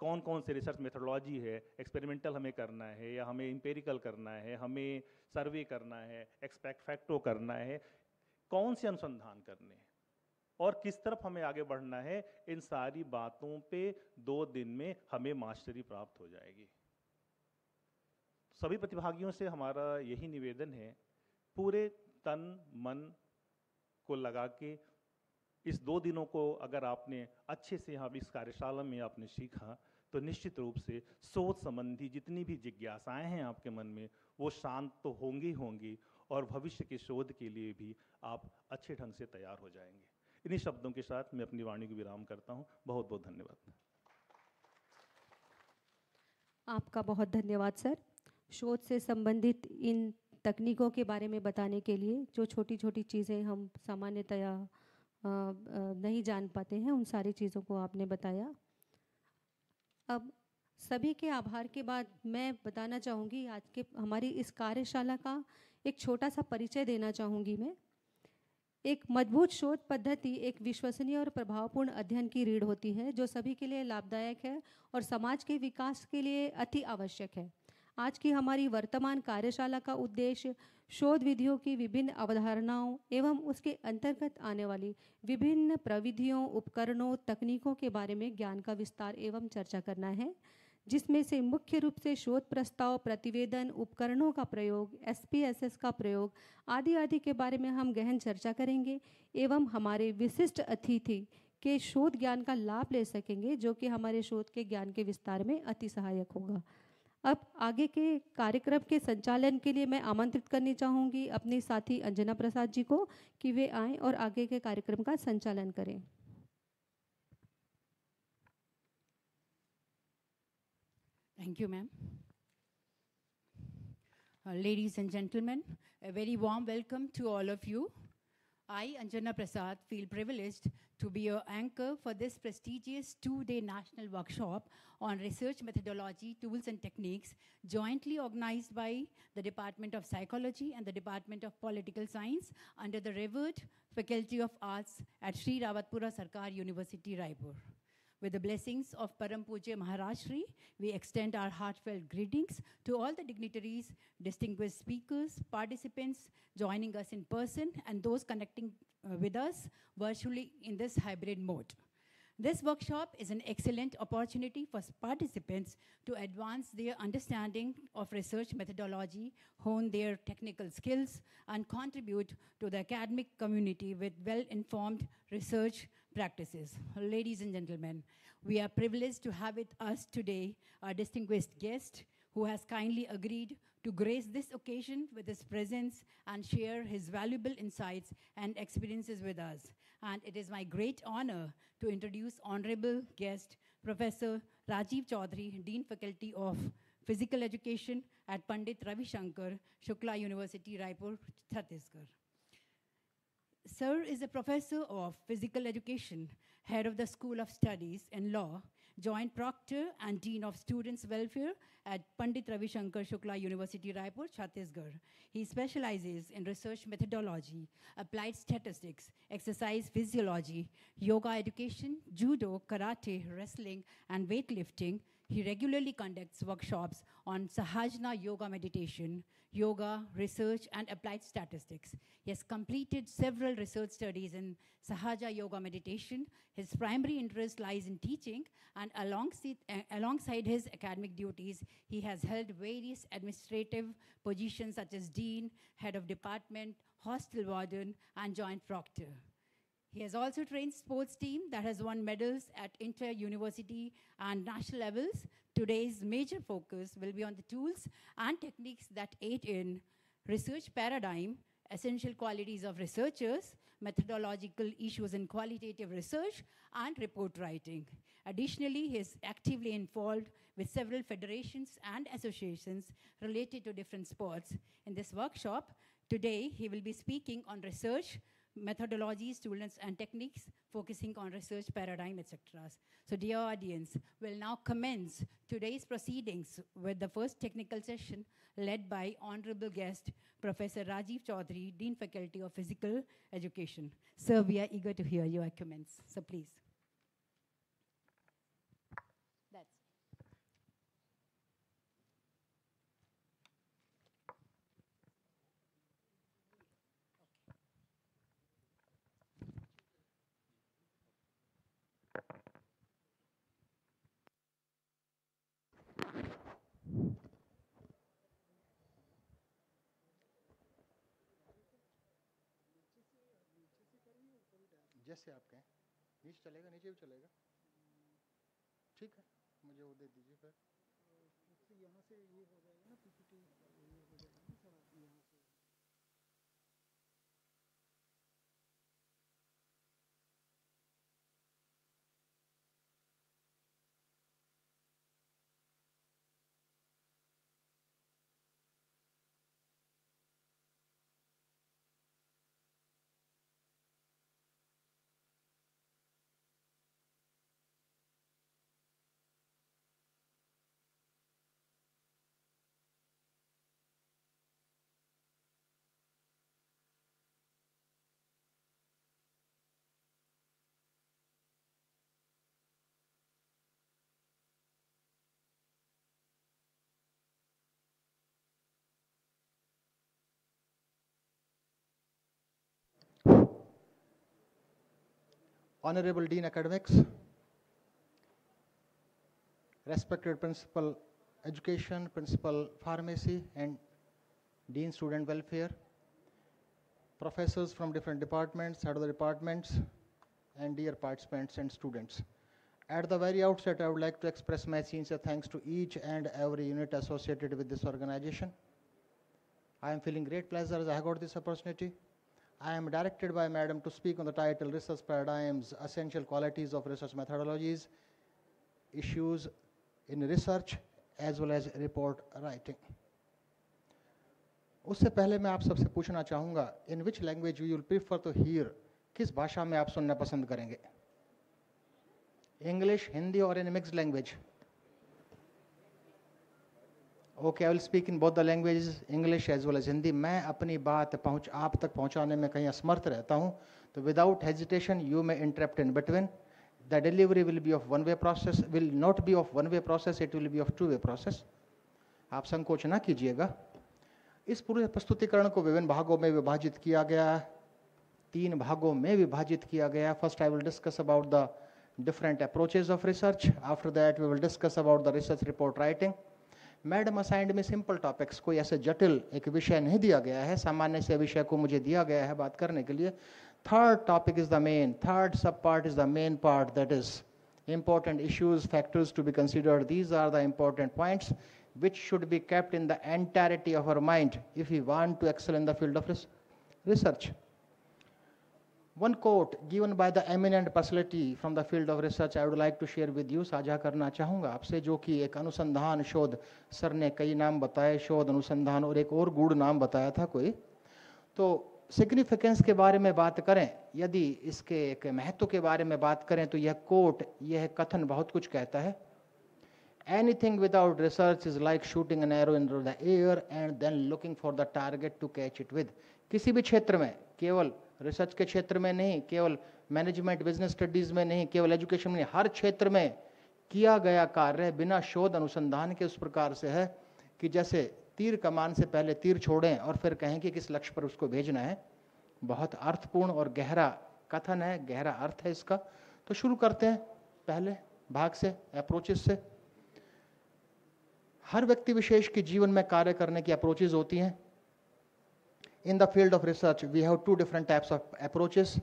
कौन कौन से रिसर्च मेथोडोलॉजी है, एक्सपेरिमेंटल हमें करना है या हमें इंपेरिकल करना है, हमें सर्वे करना है, एक्सपेक्ट फैक्टो करना है, कौन से अनुसंधान करने हैं और किस तरफ हमें आगे बढ़ना है। इन सारी बातों पे 2 दिन में हमें मास्टरी प्राप्त हो जाएगी। सभी प्रतिभागियों से हमारा यही निवेदन है, पूरे तन मन को लगा के इस 2 दिनों को अगर आपने अच्छे से यहाँ इस कार्यशाला में आपने सीखा, तो निश्चित रूप से शोध संबंधी जितनी भी जिज्ञासाएं हैं आपके मन में वो शांत तो होंगी और भविष्य के शोध के लिए भी आप अच्छे ढंग से तैयार हो जाएंगे। इन्हीं शब्दों के साथ मैं अपनी वाणी को विराम करता हूँ। बहुत बहुत धन्यवाद। आपका बहुत धन्यवाद सर, शोध से संबंधित इन तकनीकों के बारे में बताने के लिए। जो छोटी छोटी चीज़ें हम सामान्यतया नहीं जान पाते हैं, उन सारी चीज़ों को आपने बताया। अब सभी के आभार के बाद मैं बताना चाहूँगी, आज के हमारी इस कार्यशाला का एक छोटा सा परिचय देना चाहूँगी मैं। एक मजबूत शोध पद्धति एक विश्वसनीय और प्रभावपूर्ण अध्ययन की रीढ़ होती है जो सभी के लिए लाभदायक है और समाज के विकास के लिए अति आवश्यक है। आज की हमारी वर्तमान कार्यशाला का उद्देश्य शोध विधियों की विभिन्न अवधारणाओं एवं उसके अंतर्गत आने वाली विभिन्न प्रविधियों, उपकरणों, तकनीकों के बारे में ज्ञान का विस्तार एवं चर्चा करना है, जिसमें से मुख्य रूप से शोध प्रस्ताव, प्रतिवेदन, उपकरणों का प्रयोग, SPSS का प्रयोग आदि के बारे में हम गहन चर्चा करेंगे एवं हमारे विशिष्ट अतिथि के शोध ज्ञान का लाभ ले सकेंगे, जो कि हमारे शोध के ज्ञान के विस्तार में अति सहायक होगा। अब आगे के कार्यक्रम के संचालन के लिए मैं आमंत्रित करनी चाहूँगी अपने साथी अंजना प्रसाद जी को कि वे आएँ और आगे के कार्यक्रम का संचालन करें। Thank you, ma'am. Ladies and gentlemen, a very warm welcome to all of you. I, Anjana Prasad, feel privileged to be your anchor for this prestigious two-day national workshop on research methodology, tools and techniques, jointly organized by the Department of Psychology and the Department of Political Science under the revered Faculty of Arts at Sri Rawatpura Sarkar University, Raipur. With the blessings of Param Pujya Maharaj Shri, we extend our heartfelt greetings to all the dignitaries, distinguished speakers, participants joining us in person, and those connecting with us virtually in this hybrid mode. This workshop is an excellent opportunity for participants to advance their understanding of research methodology, hone their technical skills, and contribute to the academic community with well-informed research practices. Ladies and gentlemen, we are privileged to have with us today our distinguished guest who has kindly agreed to grace this occasion with his presence and share his valuable insights and experiences with us. And it is my great honor to introduce honorable guest, Professor Rajiv Chaudhary, Dean Faculty of Physical Education at Pandit Ravi Shankar Shukla University, Raipur, Chhattisgarh. Sir is a professor of physical education, head of the School of Studies and Law, joint proctor and dean of students' welfare at Pandit Ravi Shankar Shukla University, Raipur, Chhattisgarh. He specializes in research methodology, applied statistics, exercise physiology, yoga education, judo, karate, wrestling, and weightlifting. He regularly conducts workshops on Sahajna yoga meditation, yoga, research, and applied statistics. He has completed several research studies in Sahaja yoga meditation. His primary interest lies in teaching, and alongside his academic duties, he has held various administrative positions such as dean, head of department, hostel warden, and joint proctor. He has also trained sports team that has won medals at inter-university and national levels. Today's major focus will be on the tools and techniques that aid in research paradigm, essential qualities of researchers, methodological issues in qualitative research, and report writing. Additionally, he is actively involved with several federations and associations related to different sports. In this workshop, today he will be speaking on research, methodologies, tools, and techniques, focusing on research paradigm, etc. So dear audience, we'll now commence today's proceedings with the first technical session led by honorable guest, Professor Rajiv Chaudhary, Dean Faculty of Physical Education. Sir, we are eager to hear your comments, so please. That's जैसे आप कहें नीचे चलेगा नीचे भी चलेगा ठीक है मुझे वो दे दीजिए फिर यहाँ से ये हो जाएगा ना पीपीटी ये हो जाएगा ना थोड़ा यहाँ से Honorable Dean Academics, respected Principal Education, Principal Pharmacy, and Dean Student Welfare, professors from different departments, head of the departments, and dear participants and students. At the very outset, I would like to express my sincere thanks to each and every unit associated with this organization. I am feeling great pleasure as I got this opportunity. I am directed by Madam to speak on the title Research Paradigms, Essential Qualities of Research Methodologies, Issues in Research, as well as Report Writing. उससे पहले मैं आप सबसे पूछना चाहूँगा, in which language you will prefer to hear, किस भाषा में आप सुनना पसंद करेंगे? इंग्लिश, हिंदी और in mixed language? Okay, I will speak in both the languages, English as well as Hindi. मैं अपनी बात आप तक पहुंचाने में कहीं असमर्थ रहता हूं, तो without hesitation you may interrupt in between. The delivery will be of one way process, will not be of one way process, it will be of two way process. आप संकोच ना कीजिएगा। इस पूरे प्रस्तुतिकरण को विभिन्न भागों में विभाजित किया गया है, 3 भागों में विभाजित किया गया है। First I will discuss about the different approaches of research, after that we will discuss about the research report writing. Madam assigned me simple topics, कोई ऐसे जटिल एक विषय नहीं दिया गया है, सामान्य से विषय को मुझे दिया गया है बात करने के लिए। Third topic is the main, third sub part is the main part, that is important issues, factors to be considered. These are the important points which should be kept in the entirety of our mind if we want to excel in the field of research. One quote given by the eminent personality from the field of research I would like to share with you, साझा करना चाहूँगा आपसे, जो कि एक अनुसंधान शोध, sir ने कई नाम बताए, शोध, अनुसंधान और एक और गूढ़ नाम बताया था कोई। तो सिग्निफिकेंस के बारे में बात करें, यदि इसके एक महत्व के बारे में बात करें, तो यह कोट, यह कथन बहुत कुछ कहता है। Anything without research is like shooting an arrow into the air and then looking for the target to catch it with. किसी भी क्षेत्र में, केवल रिसर्च के क्षेत्र में नहीं, केवल मैनेजमेंट बिजनेस स्टडीज में नहीं, केवल एजुकेशन में नहीं, हर क्षेत्र में किया गया कार्य बिना शोध अनुसंधान के उस प्रकार से है कि जैसे तीर कमान से पहले तीर छोड़ें और फिर कहें कि किस लक्ष्य पर उसको भेजना है। बहुत अर्थपूर्ण और गहरा कथन है, गहरा अर्थ है इसका। तो शुरू करते हैं पहले भाग से, अप्रोचेस से। हर व्यक्ति विशेष के जीवन में कार्य करने की अप्रोचेस होती हैं। In the field of research we have 2 different types of approaches,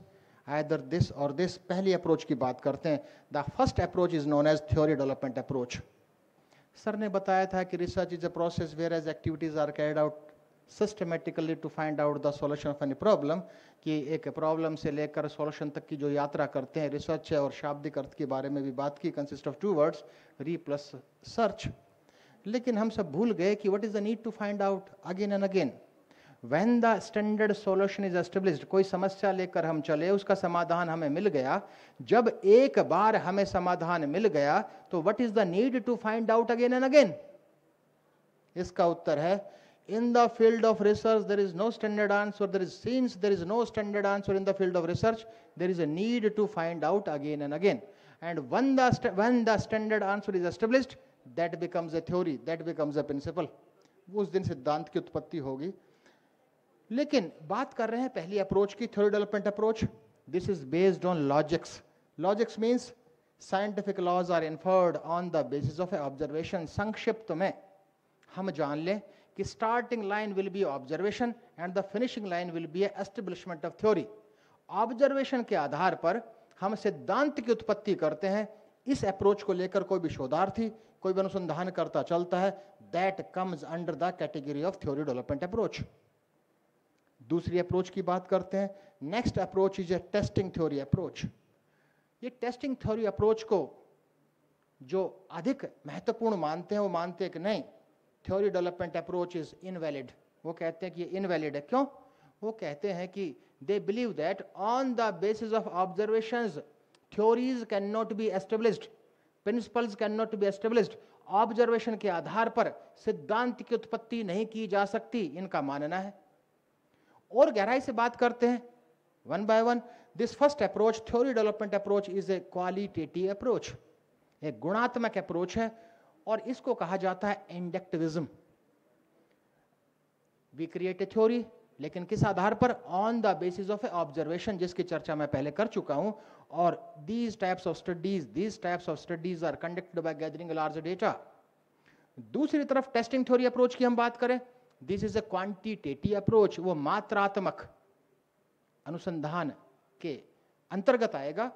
either this और दिस। पहली अप्रोच की बात करते हैं। The first approach is known as theory development approach. Sir ने बताया था कि research is a process whereas activities are carried out systematically to find out the solution of any problem, कि एक प्रॉब्लम से लेकर सॉल्यूशन तक की जो यात्रा करते हैं रिसर्च है। और शाब्दिक अर्थ के बारे में भी बात की, consist of 2 words, re plus search. लेकिन हम सब भूल गए कि what is the need to find out again and again. When the standard solution is established, कोई समस्या लेकर हम चले, उसका समाधान हमें मिल गया। जब एक बार हमें समाधान मिल गया तो what is the need to find out again and again? इसका उत्तर है, in the field of research there is no standard answer. Since there is no standard answer in the field of research, there is a need to find out again and again. And when the standard answer is established, that becomes a theory, that becomes a principle. उस दिन सिद्धांत की उत्पत्ति होगी। लेकिन बात कर रहे हैं पहली अप्रोच की, theory development approach. This is based on logics. Logics means scientific laws are inferred on the basis of observation. संक्षिप्त में हम जान लें कि starting line will be observation and the finishing line will be establishment of theory. Observation के आधार पर हम सिद्धांत की उत्पत्ति करते हैं। इस अप्रोच को लेकर कोई भी शोधार्थी, कोई भी अनुसंधान करता चलता है, that comes under the category of theory development approach. दूसरी अप्रोच की बात करते हैं। Next approach is a testing theory approach. ये टेस्टिंग थ्योरी अप्रोच को जो अधिक महत्वपूर्ण मानते हैं वो मानते हैं कि नहीं, theory development approach is invalid. वो कहते हैं कि ये इनवैलिड है। क्यों? वो कहते हैं कि they believe that on the basis of observations theories can not B established, principles can not B established. Observation के आधार पर सिद्धांत की उत्पत्ति नहीं की जा सकती, इनका मानना है। और गहराई से बात करते हैं one by one. This first approach, theory development approach, is a qualitative approach, एक गुणात्मक अप्रोच है और इसको कहा जाता है इंडक्टिविज्म। वी क्रिएट ए थ्योरी, लेकिन किस आधार पर? On the basis of A observation, जिसकी चर्चा मैं पहले कर चुका हूं। और these types of studies are conducted by gathering a large data. दूसरी तरफ टेस्टिंग थ्योरी अप्रोच की हम बात करें, this is a quantitative approach, वो मात्रात्मक अनुसंधान के अंतर्गत आएगा।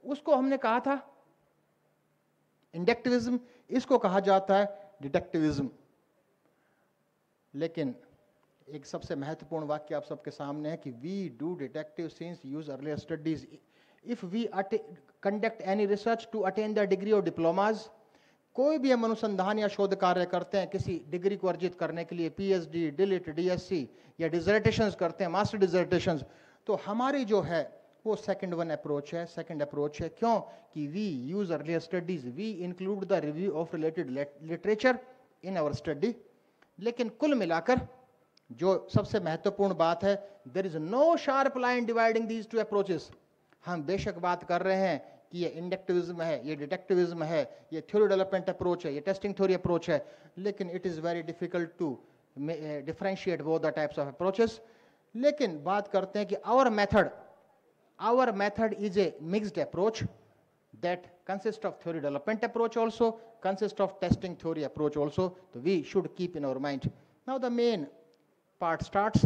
उसको हमने कहा था इंडक्टिविज्म, इसको कहा जाता है डिडक्टिविज्म। लेकिन एक सबसे महत्वपूर्ण वाक्य आप सबके सामने है कि we do deductive since use earlier studies. If we conduct any research to attain the degree of diplomas, कोई भी हम अनुसंधान या शोध कार्य करते हैं किसी डिग्री को अर्जित करने के लिए, पीएचडी, डिलिट, डीएससी या डिजर्टेशंस करते हैं, मास्टर डिजर्टेशंस, तो हमारी जो है वो सेकंड वन अप्रोच है, सेकंड अप्रोच है। क्यों? कि we use earlier studies, we include the review of related literature in our study. लेकिन कुल मिलाकर जो सबसे महत्वपूर्ण बात है, there is no sharp line dividing these two approaches. हम बेशक बात कर रहे हैं कि ये इंडक्टिविज्म है, ये डिडक्टिविज्म है, ये थ्योरी डेवलपमेंट अप्रोच है, ये टेस्टिंग थ्योरी अप्रोच है, लेकिन it is very difficult to differentiate both the types of approaches. लेकिन बात करते हैं कि our method is a mixed approach that consist of theory development approach also, consist of testing theory approach also, so we should keep in our mind. Now the main part starts.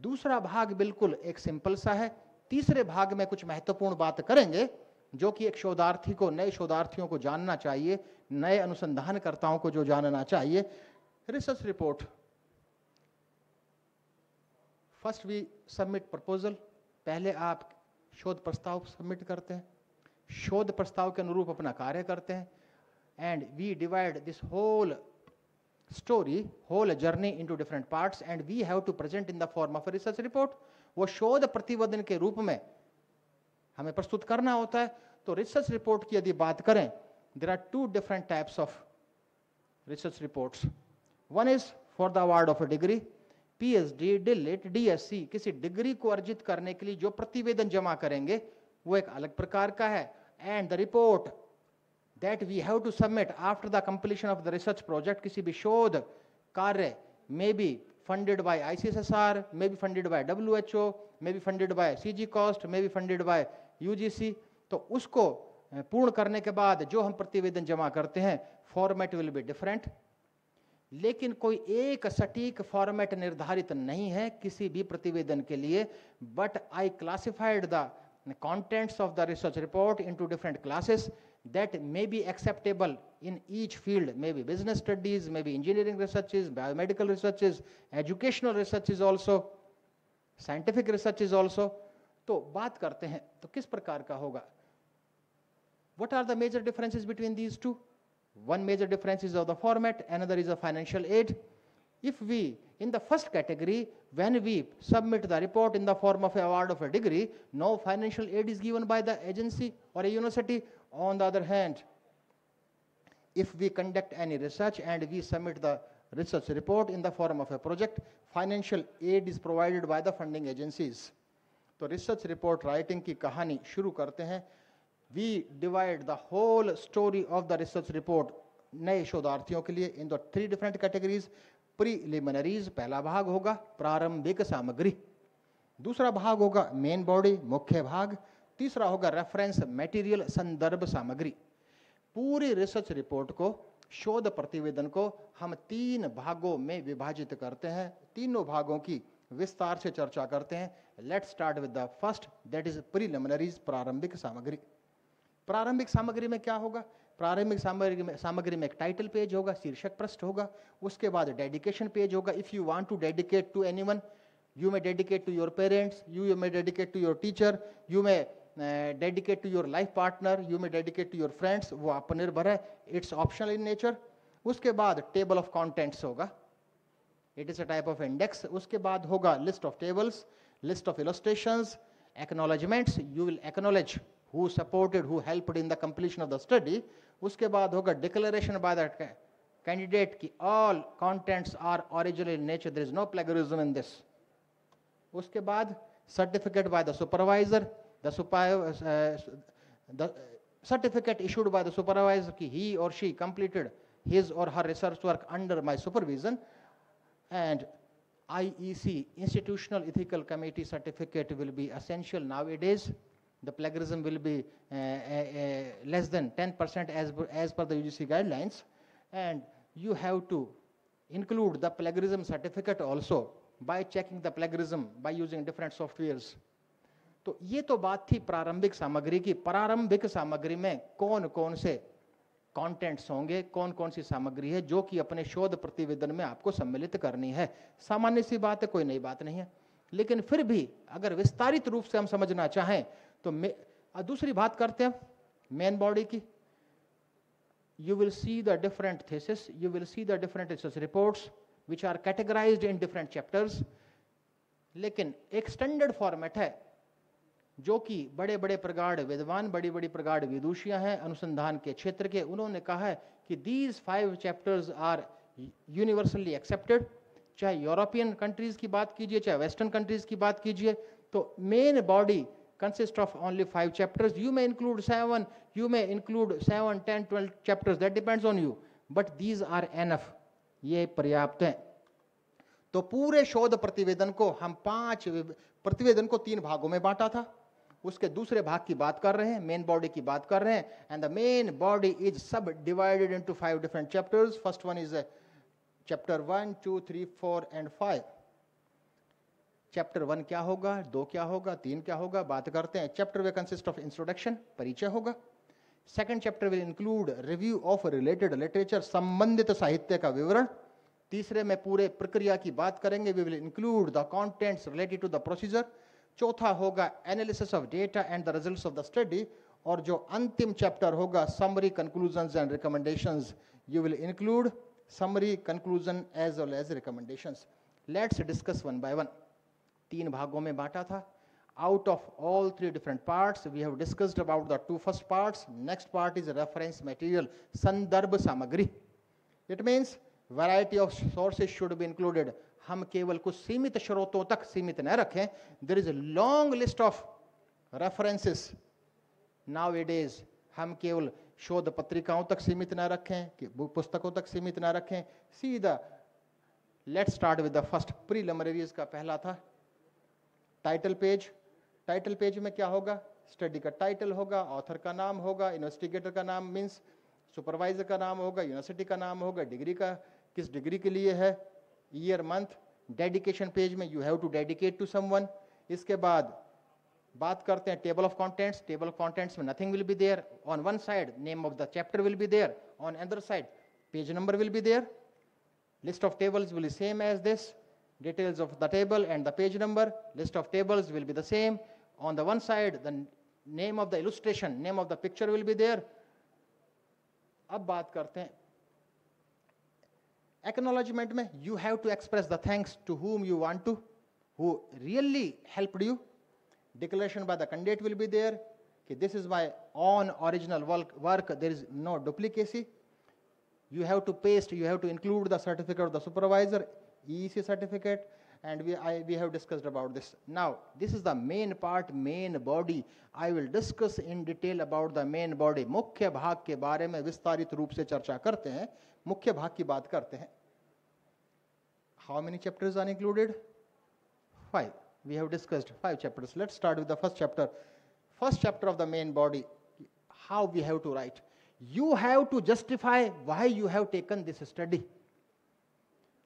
दूसरा भाग बिल्कुल एक simple सा है। तीसरे भाग में कुछ महत्वपूर्ण बात करेंगे जो कि एक शोधार्थी को, नए शोधार्थियों को जानना चाहिए, नए अनुसंधानकर्ताओं को जो जानना चाहिए। Research report, first we submit proposal, पहले आप शोध प्रस्ताव सबमिट करते हैं, शोध प्रस्ताव के अनुरूप अपना कार्य करते हैं, and we divide this whole story, whole journey into different parts and we have to present in the form of a research report. वो शोध प्रतिवेदन के रूप में हमें प्रस्तुत करना होता है। तो रिसर्च रिपोर्ट की यदि बात करें, there are two different types of research reports. One is for the award of a degree, PhD, DLitt, DSc, किसी डिग्री को अर्जित करने के लिए जो प्रतिवेदन जमा करेंगे वो एक अलग प्रकार का है। And the report that we have to submit after the completion of the research project, किसी भी शोध कार्य may be funded by ICSSR, may be funded by WHO, may be funded by CG Cost, may be funded by UGC। तो उसको पूर्ण करने के बाद जो हम प्रतिवेदन जमा करते हैं, फॉर्मेट विल बी डिफरेंट। लेकिन कोई एक सटीक फॉर्मेट निर्धारित नहीं है किसी भी प्रतिवेदन के लिए, but I classified the contents of the research report into different classes that may be acceptable in each field, maybe business studies, maybe engineering researches, biomedical researches, educational researches also, scientific researches also। तो बात करते हैं तो किस प्रकार का होगा? What are the major differences between these two? One major difference is of the format, another is of financial aid. If we, in the first category, when we submit the report in the form of an award of a degree, no financial aid is given by the agency or a university. On the other hand, if we conduct any research and we submit the research report in the form of a project, financial aid is provided by the funding agencies. तो research report writing की कहानी शुरू करते हैं। We divide the whole story of the research report नए शोधार्थियों के लिए in the three different categories. प्रीलिमिनरीज पहला भाग होगा, प्रारंभिक सामग्री। दूसरा भाग होगा मेन बॉडी, मुख्य भाग। तीसरा होगा रेफरेंस मटेरियल, संदर्भ सामग्री। पूरी रिसर्च रिपोर्ट को, शोध प्रतिवेदन को हम तीन भागों में विभाजित करते हैं, तीनों भागों की विस्तार से चर्चा करते हैं। Let's start with the first, that is preliminaries, प्रारंभिक सामग्री। प्रारंभिक सामग्री में क्या होगा? प्रारंभिक सामग्री में एक टाइटल पेज होगा, शीर्षक पृष्ठ होगा, उसके बाद डेडिकेशन पेज होगा। If you want to dedicate to anyone, you may dedicate to your parents, you may dedicate to your teacher, you may dedicate to your life partner, you may dedicate to your friends, वो आप पर निर्भर है, it's optional in nature. उसके बाद table of contents होगा, it is a type of index. उसके बाद होगा list of tables, list of illustrations, acknowledgements, you will acknowledge who supported, who helped in the completion of the study। उसके बाद होगा declaration by the candidate कि all contents are original in nature, there is no plagiarism in this। उसके बाद certificate by the supervisor, the certificate issued by the supervisor कि he or she completed his or her research work under my supervision, and IEC, Institutional Ethical Committee certificate will be essential nowadays। The plagiarism will be less than 10% as per the UGC guidelines, and you have to include the plagiarism certificate also by checking the plagiarism by using different softwares। तो ये तो बात थी प्रारंभिक सामग्री की। प्रारंभिक सामग्री में कौन कौन से कंटेंट्स होंगे, कौन कौन सी सामग्री है जो कि अपने शोध प्रतिवेदन में आपको सम्मिलित करनी है। सामान्य सी बात है, कोई नई बात नहीं है, लेकिन फिर भी अगर विस्तारित रूप से हम समझना चाहें तो दूसरी बात करते हैं मेन बॉडी की। you will see the different thesis, you will see the different research reports which are categorized in different chapters. लेकिन एक स्टैंडर्ड फॉर्मेट है जो कि बड़े बड़े प्रगाढ़ विद्वान, बड़ी बड़ी प्रगाढ़ विदुषियां हैं अनुसंधान के क्षेत्र के, उन्होंने कहा है कि these 5 chapters are universally accepted. चाहे यूरोपियन कंट्रीज की बात कीजिए, चाहे वेस्टर्न कंट्रीज की बात कीजिए, तो main body consist of only 5 chapters. You may include 7, you may include 7, 10, 12 chapters, that depends on you, but these are enough. ये पर्याप्त हैं. तो पूरे शोध प्रतिवेदन को हम 5 प्रतिवेदन को 3 भागों में बांटा था. उसके दूसरे भाग की बात कर रहे हैं, मेन बॉडी की बात कर रहे हैं, and the main body is subdivided into 5 different chapters. First one is chapter 1, 2, 3, 4 and 5. Chapter 1 क्या होगा, 2 क्या होगा, 3 क्या होगा, बात करते हैं. Chapter will consist of introduction, परिचय होगा. Second chapter will include review of related literature, संबंधित साहित्य का विवरण. तीसरे में पूरे प्रक्रिया की बात करेंगे, we will include the contents related to the procedure. चौथा होगा analysis of data and the results of the study. और जो अंतिम चैप्टर होगा summary, conclusions and recommendations. You will include summary, conclusion as well as recommendations. Let's discuss one by one. 3 भागों में बांटा था. Out of all 3 different parts, we have discussed about the 2 first parts. Next part is reference material, संदर्भ सामग्री. It means variety of sources should be included. हम केवल कुछ सीमित स्रोतों तक सीमित न रखें. There is a long list of references nowadays. हम केवल शोध पत्रिकाओं तक सीमित न रखें, कि पुस्तकों तक सीमित न रखें. सीधा let's start with the first preliminaries का पहला था टाइटल पेज. टाइटल पेज में क्या होगा, स्टडी का टाइटल होगा, ऑथर का नाम होगा, इन्वेस्टिगेटर का नाम मीन्स सुपरवाइजर का नाम होगा, यूनिवर्सिटी का नाम होगा, डिग्री का किस डिग्री के लिए है, ईयर, मंथ. डेडिकेशन पेज में you have to dedicate to someone. इसके बाद बात करते हैं table of contents. Table of contents में nothing will be there. On one side name of the chapter will be there, on other side page number will be there. List of tables will be same as this. Details of the table and the page number. List of tables will be the same. On the one side, the name of the illustration, name of the picture will be there. अब बात करते हैं acknowledgement में. You have to express the thanks to whom you want to, who really helped you. Declaration by the candidate will be there. कि this is my own original work. There is no duplicacy. You have to paste. You have to include the certificate of the supervisor, EEC certificate, and we have discussed about this. Now this is the main part, main body. I will discuss in detail about the main body. मुख्य भाग के बारे में विस्तारित रूप से चर्चा करते हैं. मुख्य भाग की बात करते हैं. How many chapters are included? 5. We have discussed 5 chapters. Let's start with the first chapter. First chapter of the main body. How we have to write. You have to justify why you have taken this study.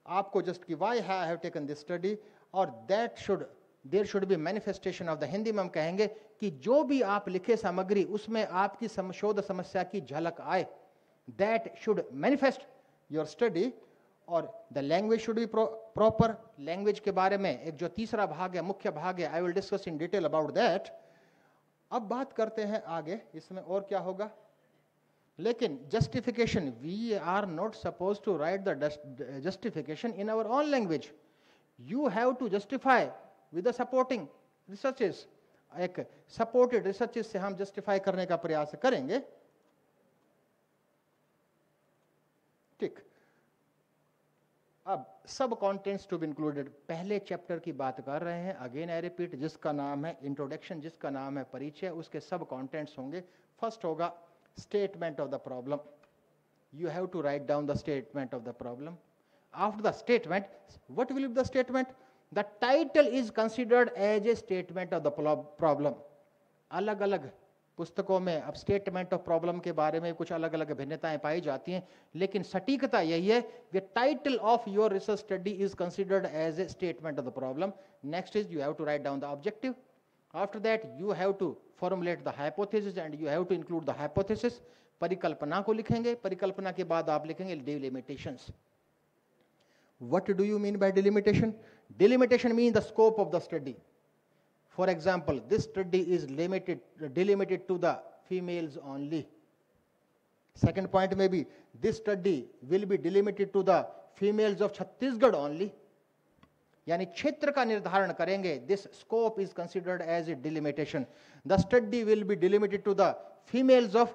आपको just कि why have taken this study, और that should there should be manifestation of the. Hindi में हम कहेंगे कि जो भी आप लिखे सामग्री उसमें आपकी शोध समस्या की झलक आए. That should manifest your study. और the language should be proper. Language के बारे में एक जो तीसरा भाग है, मुख्य भाग है, आई will discuss in detail about that. अब बात करते हैं आगे इसमें और क्या होगा. लेकिन justification, we are not suppose to write the justification in our own language. You have to justify with the supporting researches. एक सपोर्टेड रिसर्चेस से हम जस्टिफाई करने का प्रयास करेंगे. ठीक. अब सब कंटेंट्स टू बी इंक्लूडेड. पहले चैप्टर की बात कर रहे हैं, अगेन आई रिपीट, जिसका नाम है इंट्रोडक्शन, जिसका नाम है परिचय, उसके सब कंटेंट्स होंगे. फर्स्ट होगा statement of the problem. You have to write down the statement of the problem. After the statement, what will be the statement? The title is considered as a statement of the problem. अलग अलग पुस्तकों में अब statement of problem के बारे में कुछ अलग अलग भिन्नताएं पाई जाती हैं, लेकिन सटीकता यही है कि title of your research study is considered as a statement of the problem. Next is you have to write down the objective. After that, you have to formulate the hypothesis and you have to include the hypothesis. परिकल्पना को लिखेंगे. परिकल्पना के बाद आप लिखेंगे delimitations. What do you mean by delimitation? Delimitation means the scope of the study. For example, this study is delimited to the females only. Second point may be, this study will be delimited to the females of Chhattisgarh only. यानी क्षेत्र का निर्धारण करेंगे. This scope is considered as a delimitation. The study will be delimited to the females of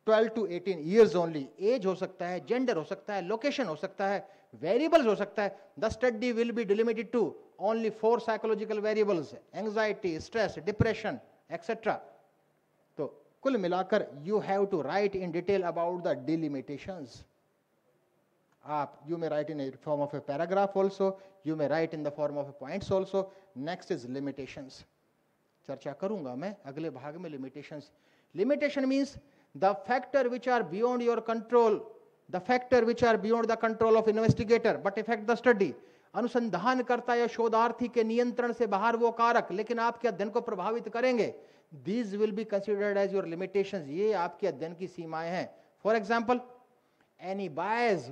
12 to 18 years only. Age हो सकता है, gender हो सकता है, location हो सकता है, variables हो सकता है. The study will be delimited to only 4 psychological variables: anxiety, stress, depression, etc. तो कुल मिलाकर you have to write in detail about the delimitations. You may write in a form of a paragraph also, you may write in the form of points also. Next is limitations. चर्चा करूंगा मैं अगले भाग में limitations. Limitation means the factor which are beyond your control, the factor which are beyond the control of investigator but affect the study. अनुसंधानकर्ता या शोधार्थी के नियंत्रण से बाहर वो कारक लेकिन आपके अध्ययन को प्रभावित करेंगे. These will be considered as your limitations. ये आपके अध्ययन की सीमाएं हैं. For example, any bias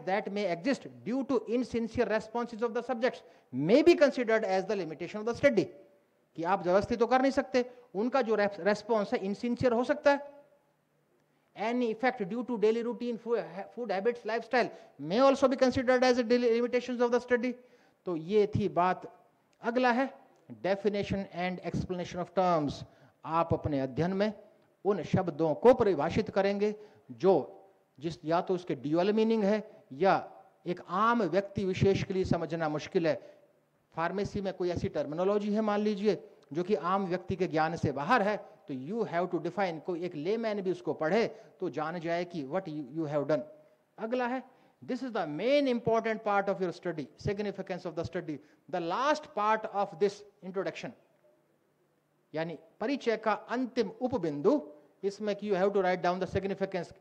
that may exist due to insincere responses of the subjects may be considered as the limitation of the study. कि आप जबरदस्ती तो कर नहीं सकते, उनका जो रेस्पॉन्स है इनसिंसियर हो सकता है. Any effect due to daily routine, food habits, lifestyle may also be considered as a limitations of the study. तो ये थी बात. अगला है definition and explanation of terms. आप अपने अध्ययन में उन शब्दों को परिभाषित करेंगे जो या तो उसके ड्यूअल मीनिंग है या एक आम व्यक्ति विशेष के लिए समझना मुश्किल है. फार्मेसी में कोई ऐसी टर्मिनोलॉजी है मान लीजिए जो कि आम व्यक्ति के ज्ञान से बाहर है, तो यू हैव टू डिफाइन. कोई एक लेमैन भी उसको पढ़े तो जान जाए कि व्हाट यू हैव डन. अगला है this is the main important part of your study, significance of the study. The last part of this introduction यानी परिचय का अंतिम उपबिंदु, इसमें you have to write down the significance.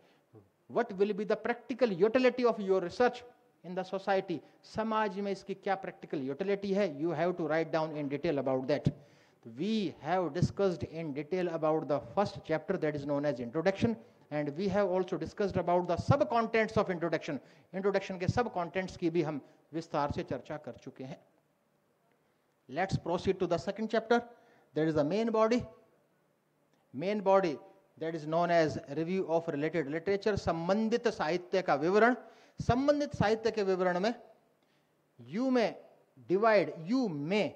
What will be the practical utility of your research in the society. समाज में इसकी क्या practical utility है, you have to write down in detail about that. We have discussed in detail about the first chapter, that is known as introduction, and we have also discussed about the sub contents of introduction. Introduction के sub contents की भी हम विस्तार से चर्चा कर चुके हैं. Let's proceed to the second chapter. That is the main body. Main body that is known as review of related literature. संबंधित साहित्य का विवरण. संबंधित साहित्य के विवरण में यू में डिवाइड, यू में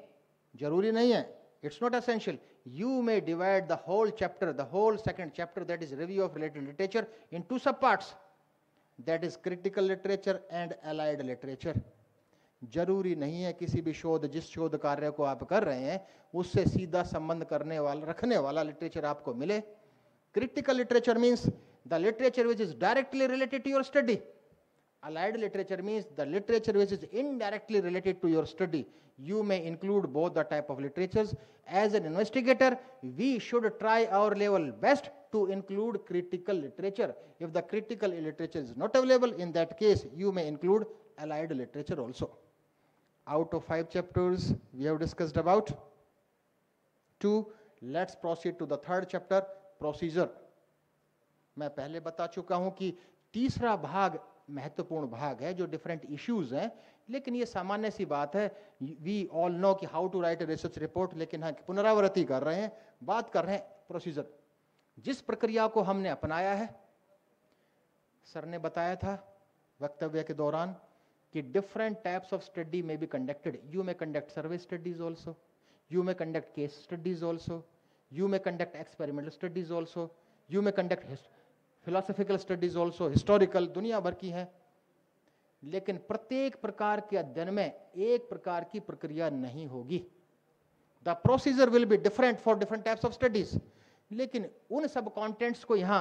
जरूरी नहीं है, it's not essential, you may divide the whole chapter, the whole second chapter that is review of related literature in 2 sub parts, that is critical literature and allied literature. जरूरी नहीं है किसी भी शोध, जिस शोध कार्य को आप कर रहे हैं उससे सीधा संबंध करने वाला रखने वाला लिटरेचर आपको मिले. Critical literature means the literature which is directly related to your study. Allied literature means the literature which is indirectly related to your study. You may include both the type of literatures. As an investigator, we should try our level best to include critical literature. If the critical literature is not available, in that case, you may include allied literature also. Out of 5 chapters, we have discussed about 2. Let's proceed to the third chapter, procedure. मैं पहले बता चुका हूं कि तीसरा भाग महत्वपूर्ण भाग है जो डिफरेंट इश्यूज हैं, लेकिन ये सामान्य सी बात है. वी ऑल नो कि how to write a research report, लेकिन हाँ पुनरावृत्ति कर रहे हैं, बात कर रहे हैं प्रोसीजर. जिस प्रक्रिया को हमने अपनाया है, सर ने बताया था वक्तव्य के दौरान कि different types of study may be conducted. You may conduct survey studies also, you may conduct case studies also, you may conduct experimental studies also, you may conduct philosophical studies also, historical, दुनिया भर की हैं. लेकिन प्रत्येक प्रकार के अध्ययन में एक प्रकार की प्रक्रिया नहीं होगी. The procedure will be different for different types of studies. लेकिन उन सब कंटेंट्स को यहाँ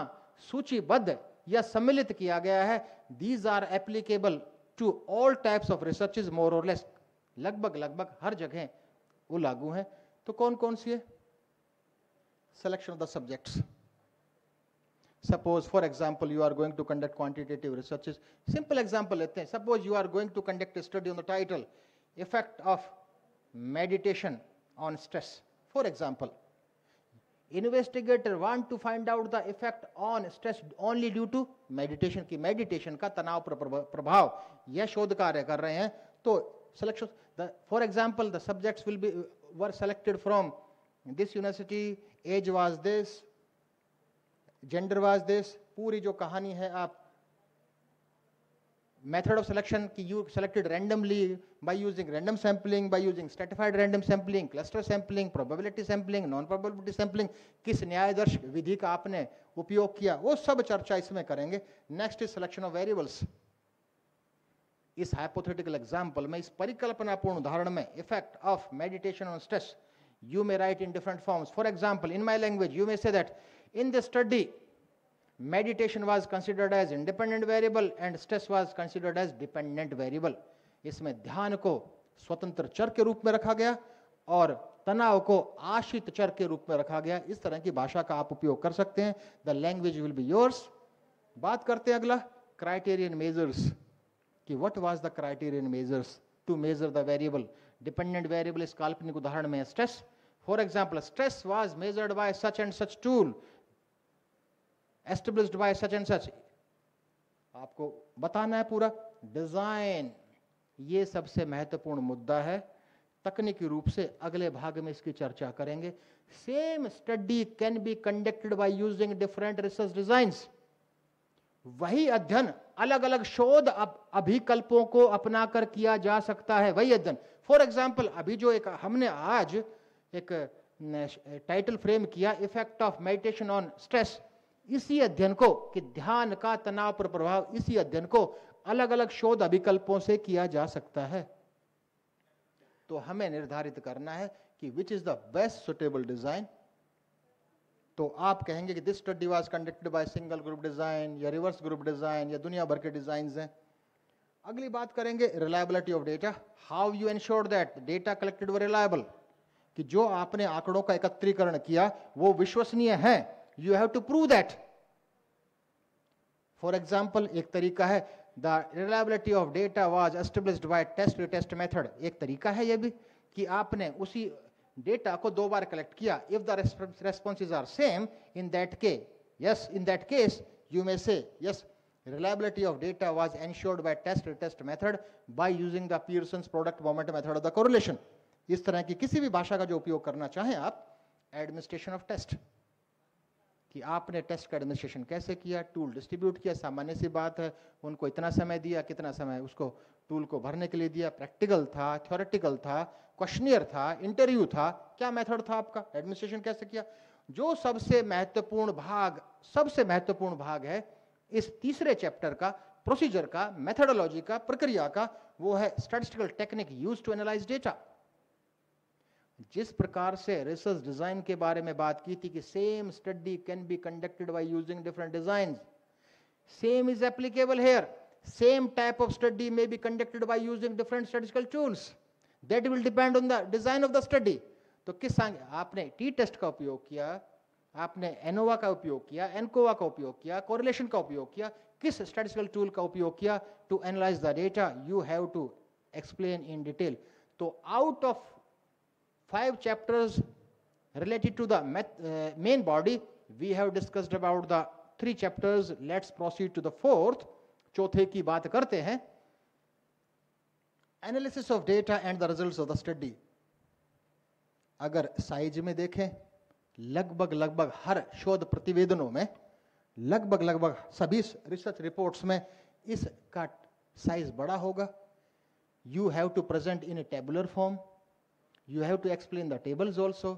सूचीबद्ध या सम्मिलित किया गया है. These are applicable to all types of researches more or less. लगभग हर जगह वो लागू हैं. तो कौन कौन सी है? Selection of the subjects. Suppose, for example, you are going to conduct quantitative researches. Simple example लेते हैं. Suppose you are going to conduct a study on the title, effect of meditation on stress. For example, investigator want to find out the effect on stress only due to meditation. की meditation का तनाव पर प्रभाव यह शोध कार्य कर रहे हैं. तो selection, for example, the subjects were selected from this university, age was this, gender was this, पूरी जो कहानी है आप method of selection कि you selected randomly by using random sampling, by using stratified random sampling, cluster sampling, probability sampling, non probability sampling, किस न्यायदर्श विधि का आपने उपयोग किया, वो सब चर्चा इसमें करेंगे. Next is selection of variables. इस हाइपोथेटिकल एग्जांपल में, इस परिकल्पनापूर्ण उदाहरण में, effect of meditation on stress, you may write in different forms. For example, in my language, you may say that in this study, meditation was considered as independent variable and stress was considered as dependent variable. इसमें ध्यान को स्वतंत्र चर के रूप में रखा गया और तनाव को आश्रित चर के रूप में रखा गया. इस तरह की भाषा का आप उपयोग कर सकते हैं. The language will be yours. बात करते हैं अगला, क्राइटेरियन मेजर्स, कि what was the criterion measures to measure the variable. Dependent variable इस काल्पनिक उदाहरण में stress. For example, stress was measured by such and such tool established by such and such. आपको बताना है पूरा. डिजाइन, ये सबसे महत्वपूर्ण मुद्दा है. तकनीकी रूप से अगले भाग में इसकी चर्चा करेंगे. Same study can be conducted by using different research designs. वही अध्ययन अलग अलग शोध अभिकल्पों को अपनाकर किया जा सकता है. वही अध्ययन, फॉर एग्जाम्पल, अभी जो एक हमने आज एक टाइटल फ्रेम किया, effect of meditation on stress, इसी अध्ययन को, कि ध्यान का तनाव पर प्रभाव, इसी अध्ययन को अलग अलग शोध अभिकल्पों से किया जा सकता है. तो हमें निर्धारित करना है कि which is the best suitable design. तो आप कहेंगे कि this study was conducted by single group design या रिवर्स ग्रुप डिजाइन या दुनिया भर के डिजाइन हैं. अगली बात करेंगे reliability of data. How you ensure that data collected were reliable, कि जो आपने आंकड़ों का एकत्रीकरण किया वो विश्वसनीय है. You have to prove that. For example, एक तरीका है, the reliability of data was established by test-retest method. एक तरीका है ये भी कि आपने उसी डेटा को दो बार कलेक्ट किया. If the responses are same, in that case, you may say yes, reliability of data was ensured by test-retest method by using the Pearson's product moment method of the correlation. इस तरह की किसी भी भाषा का जो उपयोग करना चाहें आप, एडमिनिस्ट्रेशन ऑफ टेस्ट, कि आपने टेस्ट का एडमिनिस्ट्रेशन कैसे किया, टूल डिस्ट्रीब्यूट किया, सामान्य सी बात है. उनको इतना समय दिया, कितना समय उसको टूल को भरने के लिए दिया, प्रैक्टिकल था, थ्योरेटिकल था, क्वेश्चनियर था, इंटरव्यू था, क्या मेथड था आपका, एडमिनिस्ट्रेशन कैसे किया. जो सबसे महत्वपूर्ण भाग है इस तीसरे चैप्टर का, प्रोसीजर का, मेथडोलॉजी का, प्रक्रिया का, वो है statistical technique used to analyse data. जिस प्रकार से रिसर्च डिजाइन के बारे में बात की थी कि same study can be conducted by using different designs, same is applicable here. Same type of study may be conducted by using different statistical tools. That will depend on the design of the study. तो किस आपने T test का उपयोग किया, आपने ANOVA का उपयोग किया, एनकोवा का उपयोग किया, कोरिलेशन का उपयोग किया, किस स्टैटिस्टिकल टूल का उपयोग किया to analyse the data, you have to explain in detail. तो out of 5 chapters related to the main body, we have discussed about the 3 chapters. Let's proceed to the 4th. चौथे की बात करते हैं, analysis of data and the results of the study. अगर size में देखें, लगभग हर शोध प्रतिवेदनों में, लगभग सभी रिसर्च रिपोर्ट्स में इसका साइज बड़ा होगा. You have to present in a tabular form. You have to explain the tables also.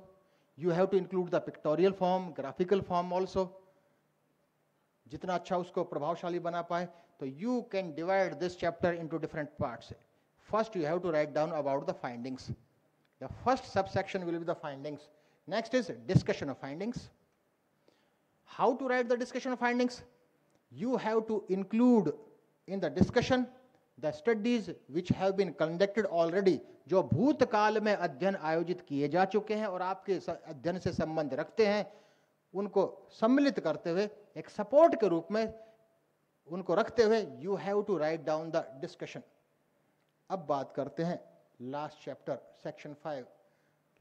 You have to include the pictorial form, graphical form also. जितना अच्छा उसको प्रभावशाली बना पाए. तो you can divide this chapter into different parts. First, you have to write down about the findings. The first subsection will be the findings. Next is discussion of findings. How to write the discussion of findings? You have to include in the discussion the studies which have been conducted already, जो भूतकाल में अध्ययन आयोजित किए जा चुके हैं और आपके अध्ययन से संबंध रखते हैं, उनको सम्मिलित करते हुए एक सपोर्ट के रूप में उनको रखते हुए you have to write down the discussion. अब बात करते हैं last chapter, section 5.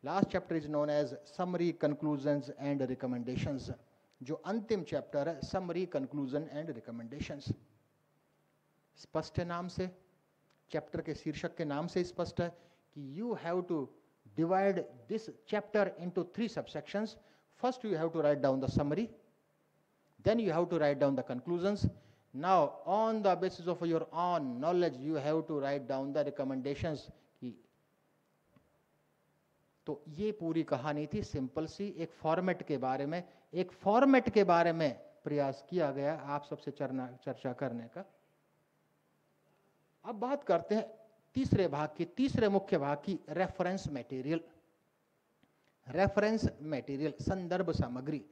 Last chapter is known as summary, conclusions and recommendations. जो अंतिम चैप्टर है, समरी, कंक्लूजन एंड रिकमेंडेशंस. स्पष्ट है नाम से, चैप्टर के शीर्षक के नाम से स्पष्ट है कि you have to divide this chapter into 3 subsections. First you have to write down the summary, Then you have to write down the conclusions. Now, on the basis of your own knowledge, you have to write down the recommendations. तो ये पूरी कहानी थी, simple सी, एक format के बारे में, प्रयास किया गया आप सबसे चर्चा करने का। अब बात करते हैं तीसरे मुख्य भाग की, रेफरेंस मटेरियल, संदर्भ सामग्री।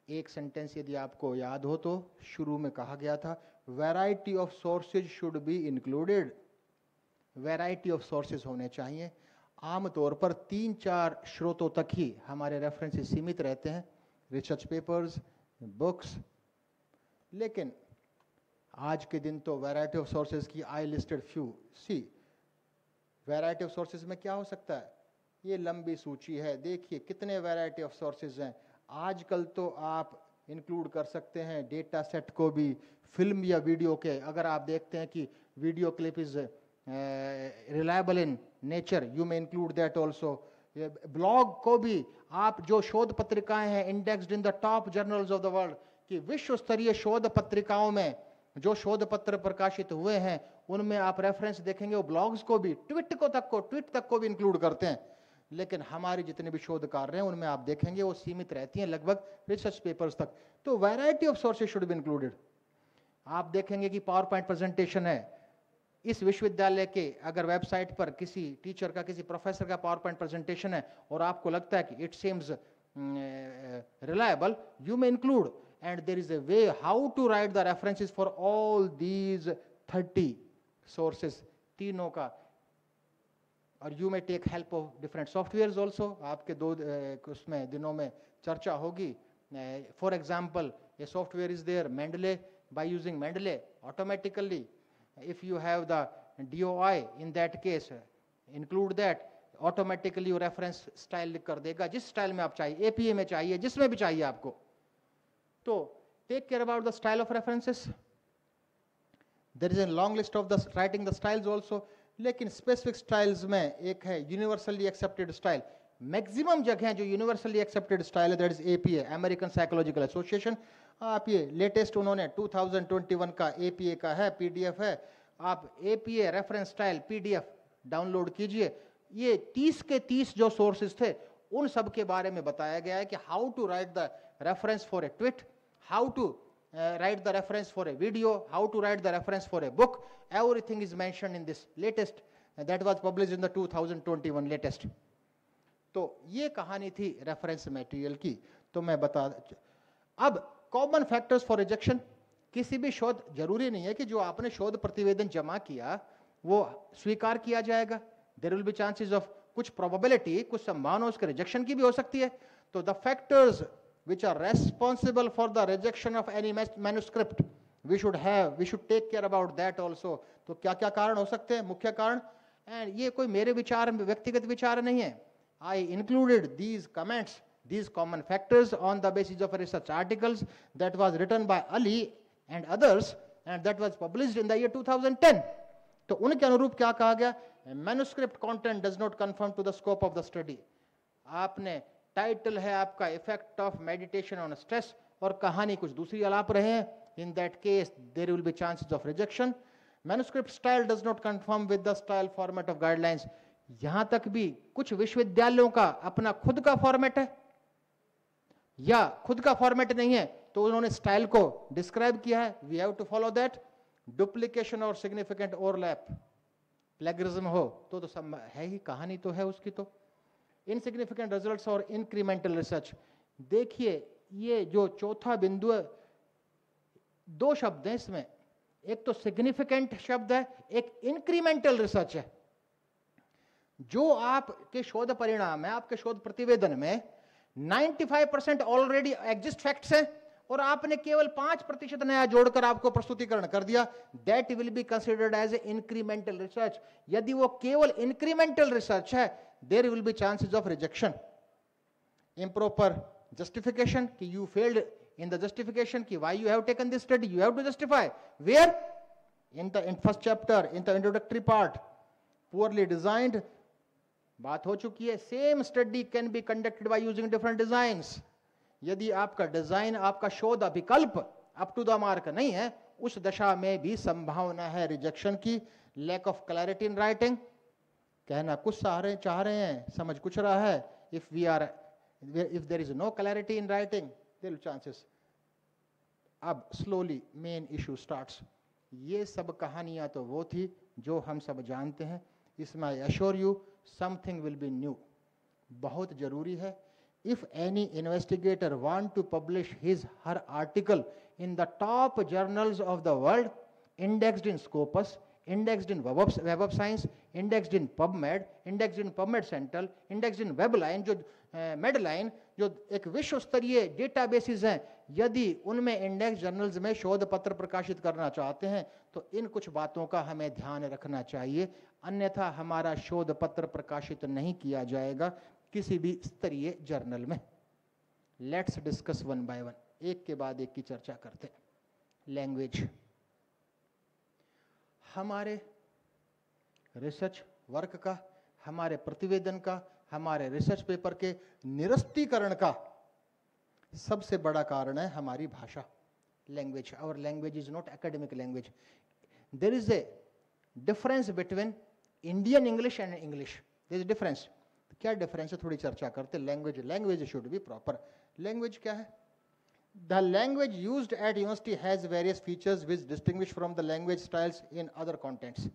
एक सेंटेंस यदि आपको याद हो तो शुरू में कहा गया था, variety of sources should be included. Variety of sources होने चाहिए। आमतौर पर 3-4 स्रोतों तक ही हमारे रेफरेंसेस सीमित रहते हैं, रिसर्च पेपर्स, बुक्स। लेकिन आज के दिन तो वैरायटी ऑफ सोर्सेज की I listed few. See, variety of sources में क्या हो सकता है? ये लंबी सूची है, देखिए कितने वैरायटी ऑफ सोर्सेज हैं। आजकल तो आप इंक्लूड कर सकते हैं डेटा सेट को भी, फिल्म या वीडियो के। अगर आप देखते हैं कि video clip is reliable in nature, you may include that also. Blog को भी आप, जो शोध पत्रिकाएं हैं indexed in the top journals of the world, कि विश्व स्तरीय शोध पत्रिकाओं में जो शोध पत्र प्रकाशित हुए हैं उनमें आप रेफरेंस देखेंगे, वो ब्लॉग्स को भी, ट्वीट तक को भी इंक्लूड करते हैं। लेकिन हमारी जितने भी शोध कार्य हैं उनमें आप देखेंगे वो सीमित रहती हैं लगभग रिसर्च पेपर्स तक। तो variety of sources should be included. आप देखेंगे कि पावर पॉइंट प्रेजेंटेशन है इस विश्वविद्यालय के, अगर वेबसाइट पर किसी टीचर का, किसी प्रोफेसर का पावर पॉइंट प्रेजेंटेशन है और आपको लगता है कि it seems reliable, you may include, and there is a way how to write the references for all these 30 sources, तीनों का। और you may take help of different softwares also, आपके दो उसमें दिनों में चर्चा होगी। For example, a software is there, Mendeley. By using Mendeley, automatically, if you have the DOI, in that case, include that, automatically वो रेफरेंस स्टाइल लिख कर देगा, जिस स्टाइल में आप चाहिए, एपीए में चाहिए, जिसमें भी चाहिए आपको। तो take care about the style of references. There is a long list of the writing the styles also, लेकिन स्पेसिफिक स्टाइल्स में एक है यूनिवर्सली एक्सेप्टेड स्टाइल। मैक्सिमम जगह जो यूनिवर्सली एक्सेप्टेड स्टाइल है that is APA, American Psychological Association. आप ये latest उन्होंने 2021 का एपीए का है, पीडीएफ है, आप APA reference style PDF download कीजिए। ये 30 के 30 जो सोर्सेज थे उन सब के बारे में बताया गया है कि how to write the reference for a tweet, how to write the reference for a video, how to write the reference for a book. Everything is mentioned in this latest that was published in the 2021 latest. तो ये कहानी थी reference material की। तो मैं बता, अब common factors for rejection. किसी भी शोध, जरूरी नहीं है कि जो आपने शोध प्रतिवेदन जमा किया वो स्वीकार किया जाएगा। There will be chances of, कुछ प्रोबेबिलिटी, कुछ संभावना उसके रिजेक्शन की भी हो सकती है। तो the factors which are responsible for the rejection of any manuscript we should take care about that also. तो क्या क्या कारण हो सकते हैं, मुख्य कारण। एंड ये कोई मेरे विचार, व्यक्तिगत विचार नहीं है। I included these comments, these common factors on the basis of research articles that was written by Ali and others, and that was published in the year 2010. तो उनके अनुरूप क्या कहा गया? Manuscript content does not conform to the scope of the study. आपने title है आपका effect of meditation on stress और कहानी कुछ दूसरी अलाप रहे हैं, in that case there will be chances of rejection. Manuscript style does not conform with the style format of guidelines. यहां तक भी कुछ विश्वविद्यालयों का अपना खुद का फॉर्मेट है या खुद का फॉर्मेट नहीं है, तो उन्होंने स्टाइल को डिस्क्राइब किया है, we have to follow that. Duplication और सिग्निफिकेंट ओवरलैप, प्लेगरिज्म हो तो सब है ही, कहानी तो है उसकी। तो इनसिग्निफिकेंट रिजल्ट्स और इंक्रीमेंटल रिसर्च। देखिए ये जो चौथा बिंदु है, दो शब्द हैं इसमें, एक तो सिग्निफिकेंट शब्द है, एक इंक्रीमेंटल रिसर्च है। जो आपके शोध परिणाम है, आपके शोध प्रतिवेदन में 95% ऑलरेडी एग्जिस्ट फैक्ट्स हैं और आपने केवल 5% नया जोड़कर आपको प्रस्तुतिकरण कर दिया, that will be considered as a incremental research. यदि वो केवल इंक्रीमेंटल रिसर्च है, there will be chances of rejection. Improper justification, कि you failed in the justification, कि why you have taken this study, you have to justify where, in first chapter, in the introductory part. Poorly designed, बात हो चुकी है। Same study can be conducted by using different designs. यदि आपका design, आपका शोध विकल्प अप टू द मार्क नहीं है, उस दशा में भी संभावना है रिजेक्शन की। Lack of clarity in writing, कहना कुछ चाह रहे हैं, समझ कुछ रहा है। If there is no clarity in writing, there will chances. अब स्लोली मेन इशू स्टार्ट्स। ये सब कहानियां तो वो थी जो हम सब जानते हैं। इसमें I assure you something will be new. बहुत जरूरी है। If any investigator want to publish his her article in the top journals of the world, indexed in Scopus, indexed in Web of Science, indexed in PubMed, indexed in PubMed Central, indexed in WebLine, जो Medline, जो एक विश्व स्तरीय databases हैं, यदि उनमें index journals में शोध पत्र प्रकाशित करना चाहते हैं तो इन कुछ बातों का हमें ध्यान रखना चाहिए, अन्यथा हमारा शोध पत्र प्रकाशित नहीं किया जाएगा किसी भी स्तरीय जर्नल में। Let's discuss one by one, एक के बाद एक की चर्चा करते हैं। लैंग्वेज, हमारे रिसर्च वर्क का, हमारे प्रतिवेदन का, हमारे रिसर्च पेपर के निरस्तीकरण का सबसे बड़ा कारण है हमारी भाषा, language. Our language is not academic language. There is a difference between Indian English and English, there is difference. क्या डिफरेंस है, थोड़ी चर्चा करते। Language should be proper. Language क्या है? The language used at university has various features which distinguish from the language styles in other contexts.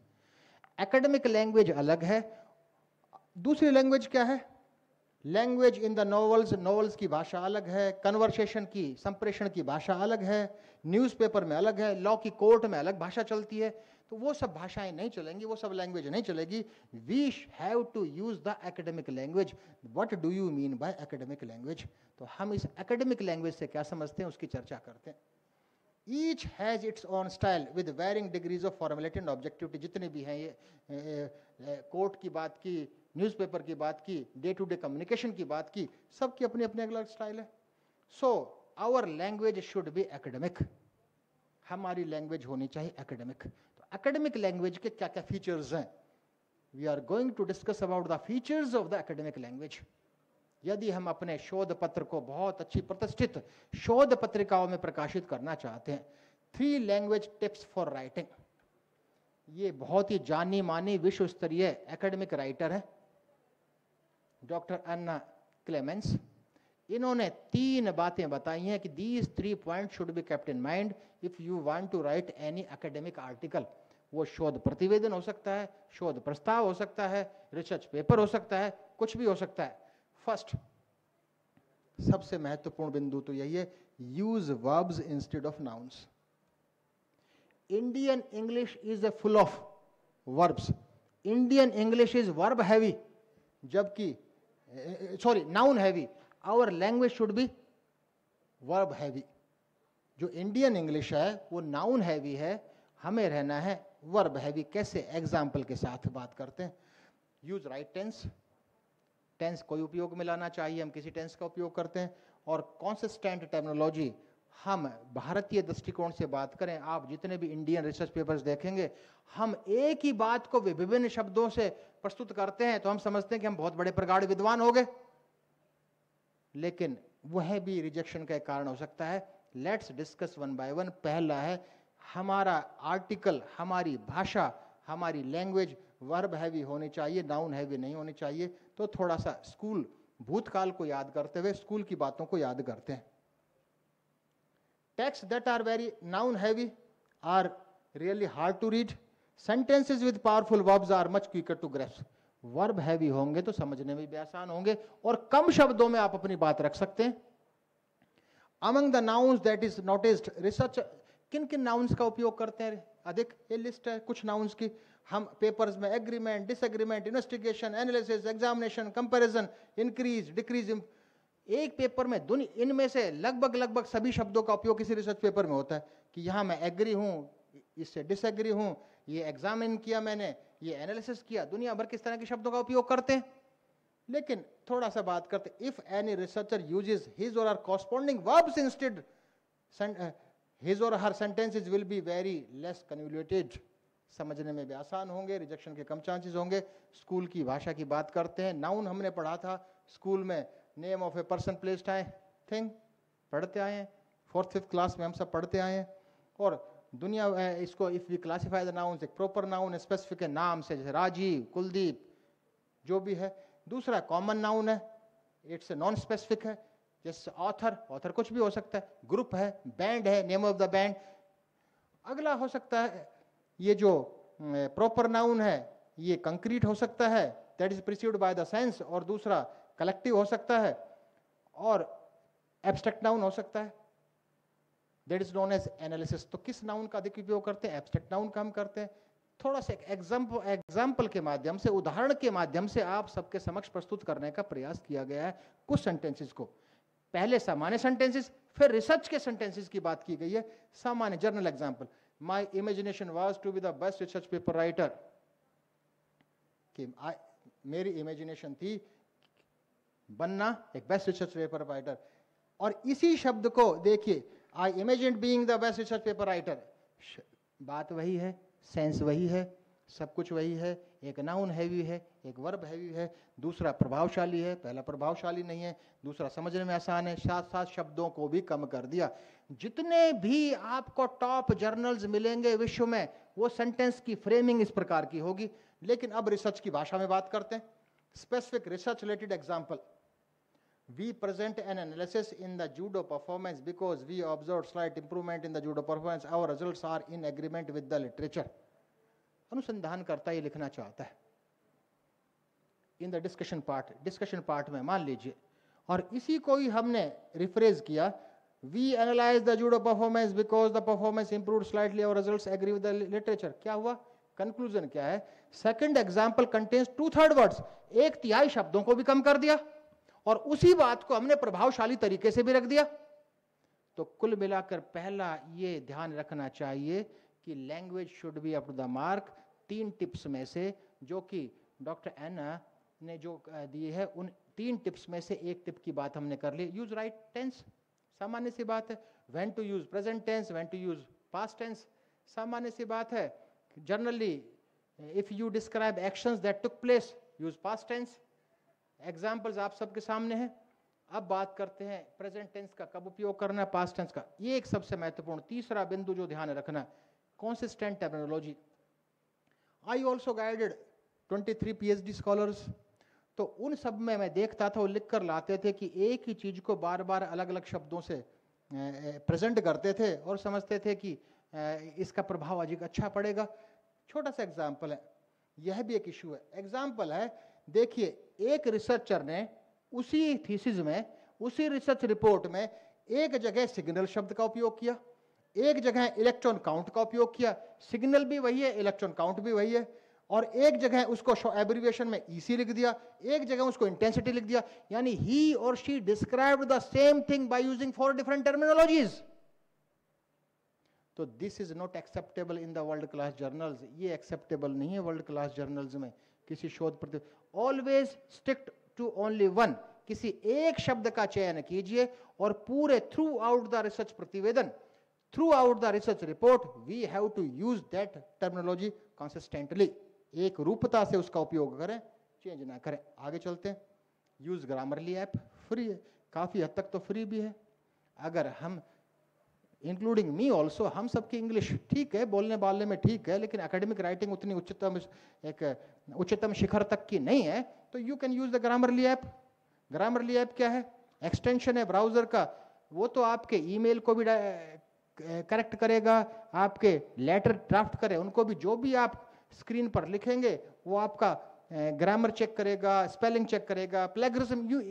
Academic language अलग है। दूसरी लैंग्वेज क्या है? लैंग्वेज इन द नॉवेल्स की भाषा अलग है, कन्वर्सेशन की, संप्रेषण की भाषा अलग है, न्यूज़पेपर में अलग है, लॉ की कोर्ट में अलग भाषा चलती है। तो वो सब भाषाएं नहीं चलेंगी, वो सब लैंग्वेज नहीं चलेगी। We have to use the academic language. What do you mean by academic language? तो हम इस एकेडमिक लैंग्वेज से क्या समझते हैं उसकी चर्चा करते हैं। Each has its own style with varying degrees of formality and objectivity. जितने भी हैं ये कोर्ट की बात की, न्यूज़पेपर की बात की, डे टू डे कम्युनिकेशन की बात की, सबकी अपनी अपनी अलग स्टाइल है। So our language should be academic. हमारी लैंग्वेज होनी चाहिए एकेडमिक। तो एकेडमिक लैंग्वेज के क्या क्या फीचर्स हैं? We are going to discuss about the features of the academic language. यदि हम अपने शोध पत्र को बहुत अच्छी प्रतिष्ठित शोध पत्रिकाओं में प्रकाशित करना चाहते हैं, 3 लैंग्वेज टिप्स फॉर राइटिंग। ये बहुत ही जानी मानी विश्व स्तरीय एकेडमिक राइटर है डॉक्टर अन्ना क्लेमेंस। इन्होंने 3 बातें बताई हैं कि these 3 point should be kept in mind if you want to write any academic article. वो शोध प्रतिवेदन हो सकता है, शोध प्रस्ताव हो सकता है, रिसर्च पेपर हो सकता है, कुछ भी हो सकता है। फर्स्ट, सबसे महत्वपूर्ण बिंदु तो यही है, use verbs instead of nouns. Indian English is a full of verbs. Indian English is verb heavy, जबकि noun heavy. Our language should be verb heavy. जो इंडियन इंग्लिश है वो नाउन हैवी है, हमें रहना है वर्ब हैवी। कैसे? Example के साथ बात करते हैं। Use right tense. टेंस कोई उपयोग में लाना चाहिए, हम किसी टेंस का उपयोग करते हैं। और कॉन्सिस्टेंट टर्मिनोलॉजी, हम भारतीय दृष्टिकोण से बात करें, आप जितने भी इंडियन रिसर्च पेपर्स देखेंगे, हम एक ही बात को विभिन्न शब्दों से प्रस्तुत करते हैं तो हम समझते हैं कि हम बहुत बड़े प्रगाढ़ विद्वान हो गए, लेकिन वह भी रिजेक्शन का एक कारण हो सकता है। Let's discuss one by one. पहला है, हमारा आर्टिकल, हमारी भाषा, हमारी लैंग्वेज वर्ब हैवी होनी चाहिए, नाउन हैवी नहीं होनी चाहिए। तो थोड़ा सा स्कूल भूतकाल को याद करते हुए स्कूल की बातों को याद करते हैं। Text that are very noun heavy are really hard to read. Sentences with powerful verbs are much quicker to grasp. Verb heavy होंगे तो समझने में भी आसान होंगे और कम शब्दों में आप अपनी बात रख सकते हैं। Among the nouns that is noticed, research किन किन नाउन्स का उपयोग करते हैं अधिक? ये लिस्ट है कुछ नाउन्स की। हम पेपर्स में agreement, disagreement, investigation, analysis, examination, comparison, increase, decrease, एक पेपर में इनमें से लगभग सभी शब्दों का उपयोग किसी रिसर्च पेपर में होता है कि यहाँ मैं एग्री हूँ, इससे डिसएग्री हूँ, ये एग्जामिन किया मैंने, ये एनालिसिस किया। दुनिया भर किस तरह के शब्दों का उपयोग करते हैं। लेकिन थोड़ा सा बात करते, if any researcher uses his or her corresponding verbs instead, his or her sentences will be very less convoluted. समझने में भी आसान होंगे, रिजेक्शन के कम चांसेस होंगे। स्कूल की भाषा की बात करते हैं। नाउन हमने पढ़ा था स्कूल में, name of a person, place, time, thing. पढ़ते आए हैं, 4th 5th क्लास में हम सब पढ़ते आए हैं। और दुनिया इसको if we classify the nouns, एक प्रॉपर नाउन है, स्पेसिफिक है नाम से, जैसे राजीव, कुलदीप, जो भी है। दूसरा कॉमन नाउन है, इट्स नॉन स्पेसिफिक है, जैसे ऑथर, ऑथर कुछ भी हो सकता है, ग्रुप है, बैंड है, नेम ऑफ द बैंड। अगला हो सकता है ये जो प्रॉपर नाउन है ये कंक्रीट हो सकता है, that is perceived by the sense, और दूसरा कलेक्टिव हो सकता है, और एब्स्ट्रैक्ट नाउन हो सकता है, that is known as analysis. तो किस नाउन का अधिक उपयोग करते हैं? एब्स्ट्रैक्ट नाउन का हम करते हैं। थोड़ा सा एग्जाम्पल के माध्यम से, उदाहरण के माध्यम से आप सबके समक्ष प्रस्तुत करने का प्रयास किया गया है कुछ सेंटेंसेस को। पहले सामान्य सेंटेंसेस, फिर रिसर्च के सेंटेंसेस की बात की गई है। सामान्य general example, my imagination was to be the best research paper writer, कि मेरी इमेजिनेशन थी बनना एक बेस्ट रिसर्च पेपर राइटर। और इसी शब्द को देखिए, I imagined being the best research paper writer, बात वही है, सेंस वही है, सब कुछ वही है। एक नाउन हैवी है, एक वर्ब हैवी है, दूसरा प्रभावशाली है, पहला प्रभावशाली नहीं है, दूसरा समझने में आसान है, साथ साथ शब्दों को भी कम कर दिया। जितने भी आपको टॉप जर्नल्स मिलेंगे विश्व में, वो सेंटेंस की फ्रेमिंग इस प्रकार की होगी। लेकिन अब रिसर्च की भाषा में बात करते हैं। Specific research related example, we present an analysis in the judo performance because we observed slight improvement in the judo performance, our results are in agreement with the literature। अनुसंधान करता ये लिखना चाहता है इन द डिस्कशन पार्ट में मान लीजिए, और इसी को ही हमने रिफ्रेज किया, we analyse the judo performance because the performance improved slightly, our results agree with the literature. क्या हुआ? कंक्लूजन क्या है? सेकंड एग्जांपल कंटेन्स 2/3 वर्ड्स, 1/3 शब्दों को भी कम कर दिया, और उसी बात को हमने प्रभावशाली तरीके से भी रख दिया। तो कुल मिलाकर पहला ये ध्यान रखना चाहिए कि language should be up to the mark. 3 tips में से जो कि डॉक्टर एना ने जो दिए है, उन 3 टिप्स में से एक टिप की बात हमने कर ली। यूज राइट टेंस, सामान्य सी बात है। When to use present tense, when to use past tense, सामान्य सी बात है। Generally if you describe actions that took place, use past tense. Examples आप सबके सामने हैं। अब बात करते हैं प्रेजेंट टेंस का कब उपयोग करना है, पास्ट टेंस का। ये एक सबसे महत्वपूर्ण तीसरा बिंदु जो ध्यान रखना, consistent terminology. I also guided 23 PhD scholars, तो उन सब में मैं देखता था वो लिख कर लाते थे कि एक ही चीज को बार बार अलग अलग शब्दों से प्रेजेंट करते थे और समझते थे कि इसका प्रभाव अधिक अच्छा पड़ेगा। छोटा सा एग्जाम्पल है, यह भी एक इशू है। एग्जाम्पल है, देखिए एक रिसर्चर ने उसी थीसिस में, उसी रिसर्च रिपोर्ट में एक जगह सिग्नल शब्द का उपयोग किया, एक जगह इलेक्ट्रॉन काउंट का उपयोग किया। सिग्नल भी वही है, इलेक्ट्रॉन काउंट भी वही है, और एक जगह उसको एब्रिविएशन में EC लिख दिया, एक जगह उसको इंटेंसिटी लिख दिया। यानी he or she described the same thing by using 4 different terminologies. तो this is not acceptable in the world class journals. ये एक्सेप्टेबल नहीं है वर्ल्ड क्लास जर्नल्स में किसी शोध प्रति। Always stick to only one, किसी एक शब्द का चयन कीजिए और पूरे थ्रू आउट द रिसर्च प्रतिवेदन, throughout the research report we have to use that terminology consistently. एक रूपता से उसका उपयोग करें, चेंज ना करें। आगे चलते हैं। यूज ग्रामरली ऐप, फ्री है, काफी हद तक तो फ्री भी है। अगर हम इंक्लूडिंग मी ऑल्सो, हम सबकी इंग्लिश ठीक है, बोलने बालने में ठीक है, लेकिन एकेडमिक राइटिंग उतनी उच्चतम शिखर तक की नहीं है, तो you can use the Grammarly app. Grammarly app क्या है? एक्सटेंशन है ब्राउजर का, वो तो आपके ईमेल को भी करेक्ट करेगा, आपके लेटर ड्राफ्ट करे उनको भी, जो भी आप स्क्रीन पर लिखेंगे वो आपका ग्रामर चेक करेगा, स्पेलिंग चेक करेगा, प्लेगरिज्म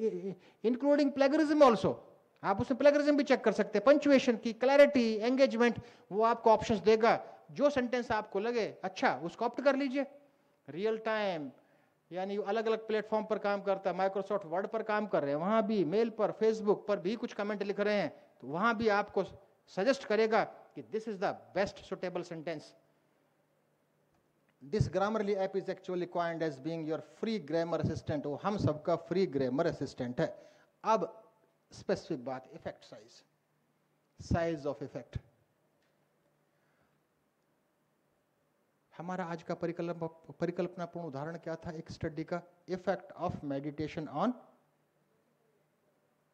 इंक्लूडिंग प्लेगरिज्म ऑल्सो, आप उसमें प्लेगरिज्म भी चेक कर सकते हैं, पंचुएशन की क्लैरिटी, एंगेजमेंट, वो आपको ऑप्शंस देगा। जो सेंटेंस आपको लगे अच्छा उसको ऑप्ट कर लीजिए। रियल टाइम यानी अलग अलग प्लेटफॉर्म पर काम करता है, माइक्रोसॉफ्ट वर्ड पर काम कर रहे हैं, वहां भी मेल पर, फेसबुक पर भी कुछ कमेंट लिख रहे हैं, तो वहां भी आपको सजेस्ट करेगा कि this is the best suitable sentence. This Grammarly app is actually coined as being your free grammar assistant. वो हम सबका फ्री ग्रामर असिस्टेंट है। अब स्पेसिफिक बात, effect size, size of effect. हमारा आज का परिकल्पनापूर्ण उदाहरण क्या था एक स्टडी का? Effect of meditation on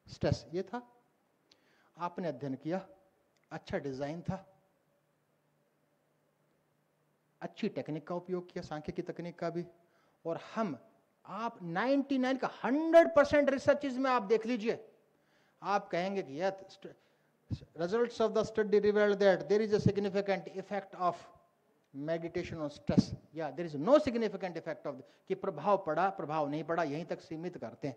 stress, ये था। आपने अध्ययन किया, अच्छा डिजाइन था, अच्छी टेक्निक का उपयोग किया, सांख्यिकी तकनीक का भी, और हम आप 99 का 100% रिसर्चेज में आप देख लीजिए, आप कहेंगे कि yes results of the study revealed that there is a significant effect of meditation on stress. Yeah, there is no significant effect of कि प्रभाव पड़ा प्रभाव नहीं पड़ा यहीं तक सीमित करते हैं।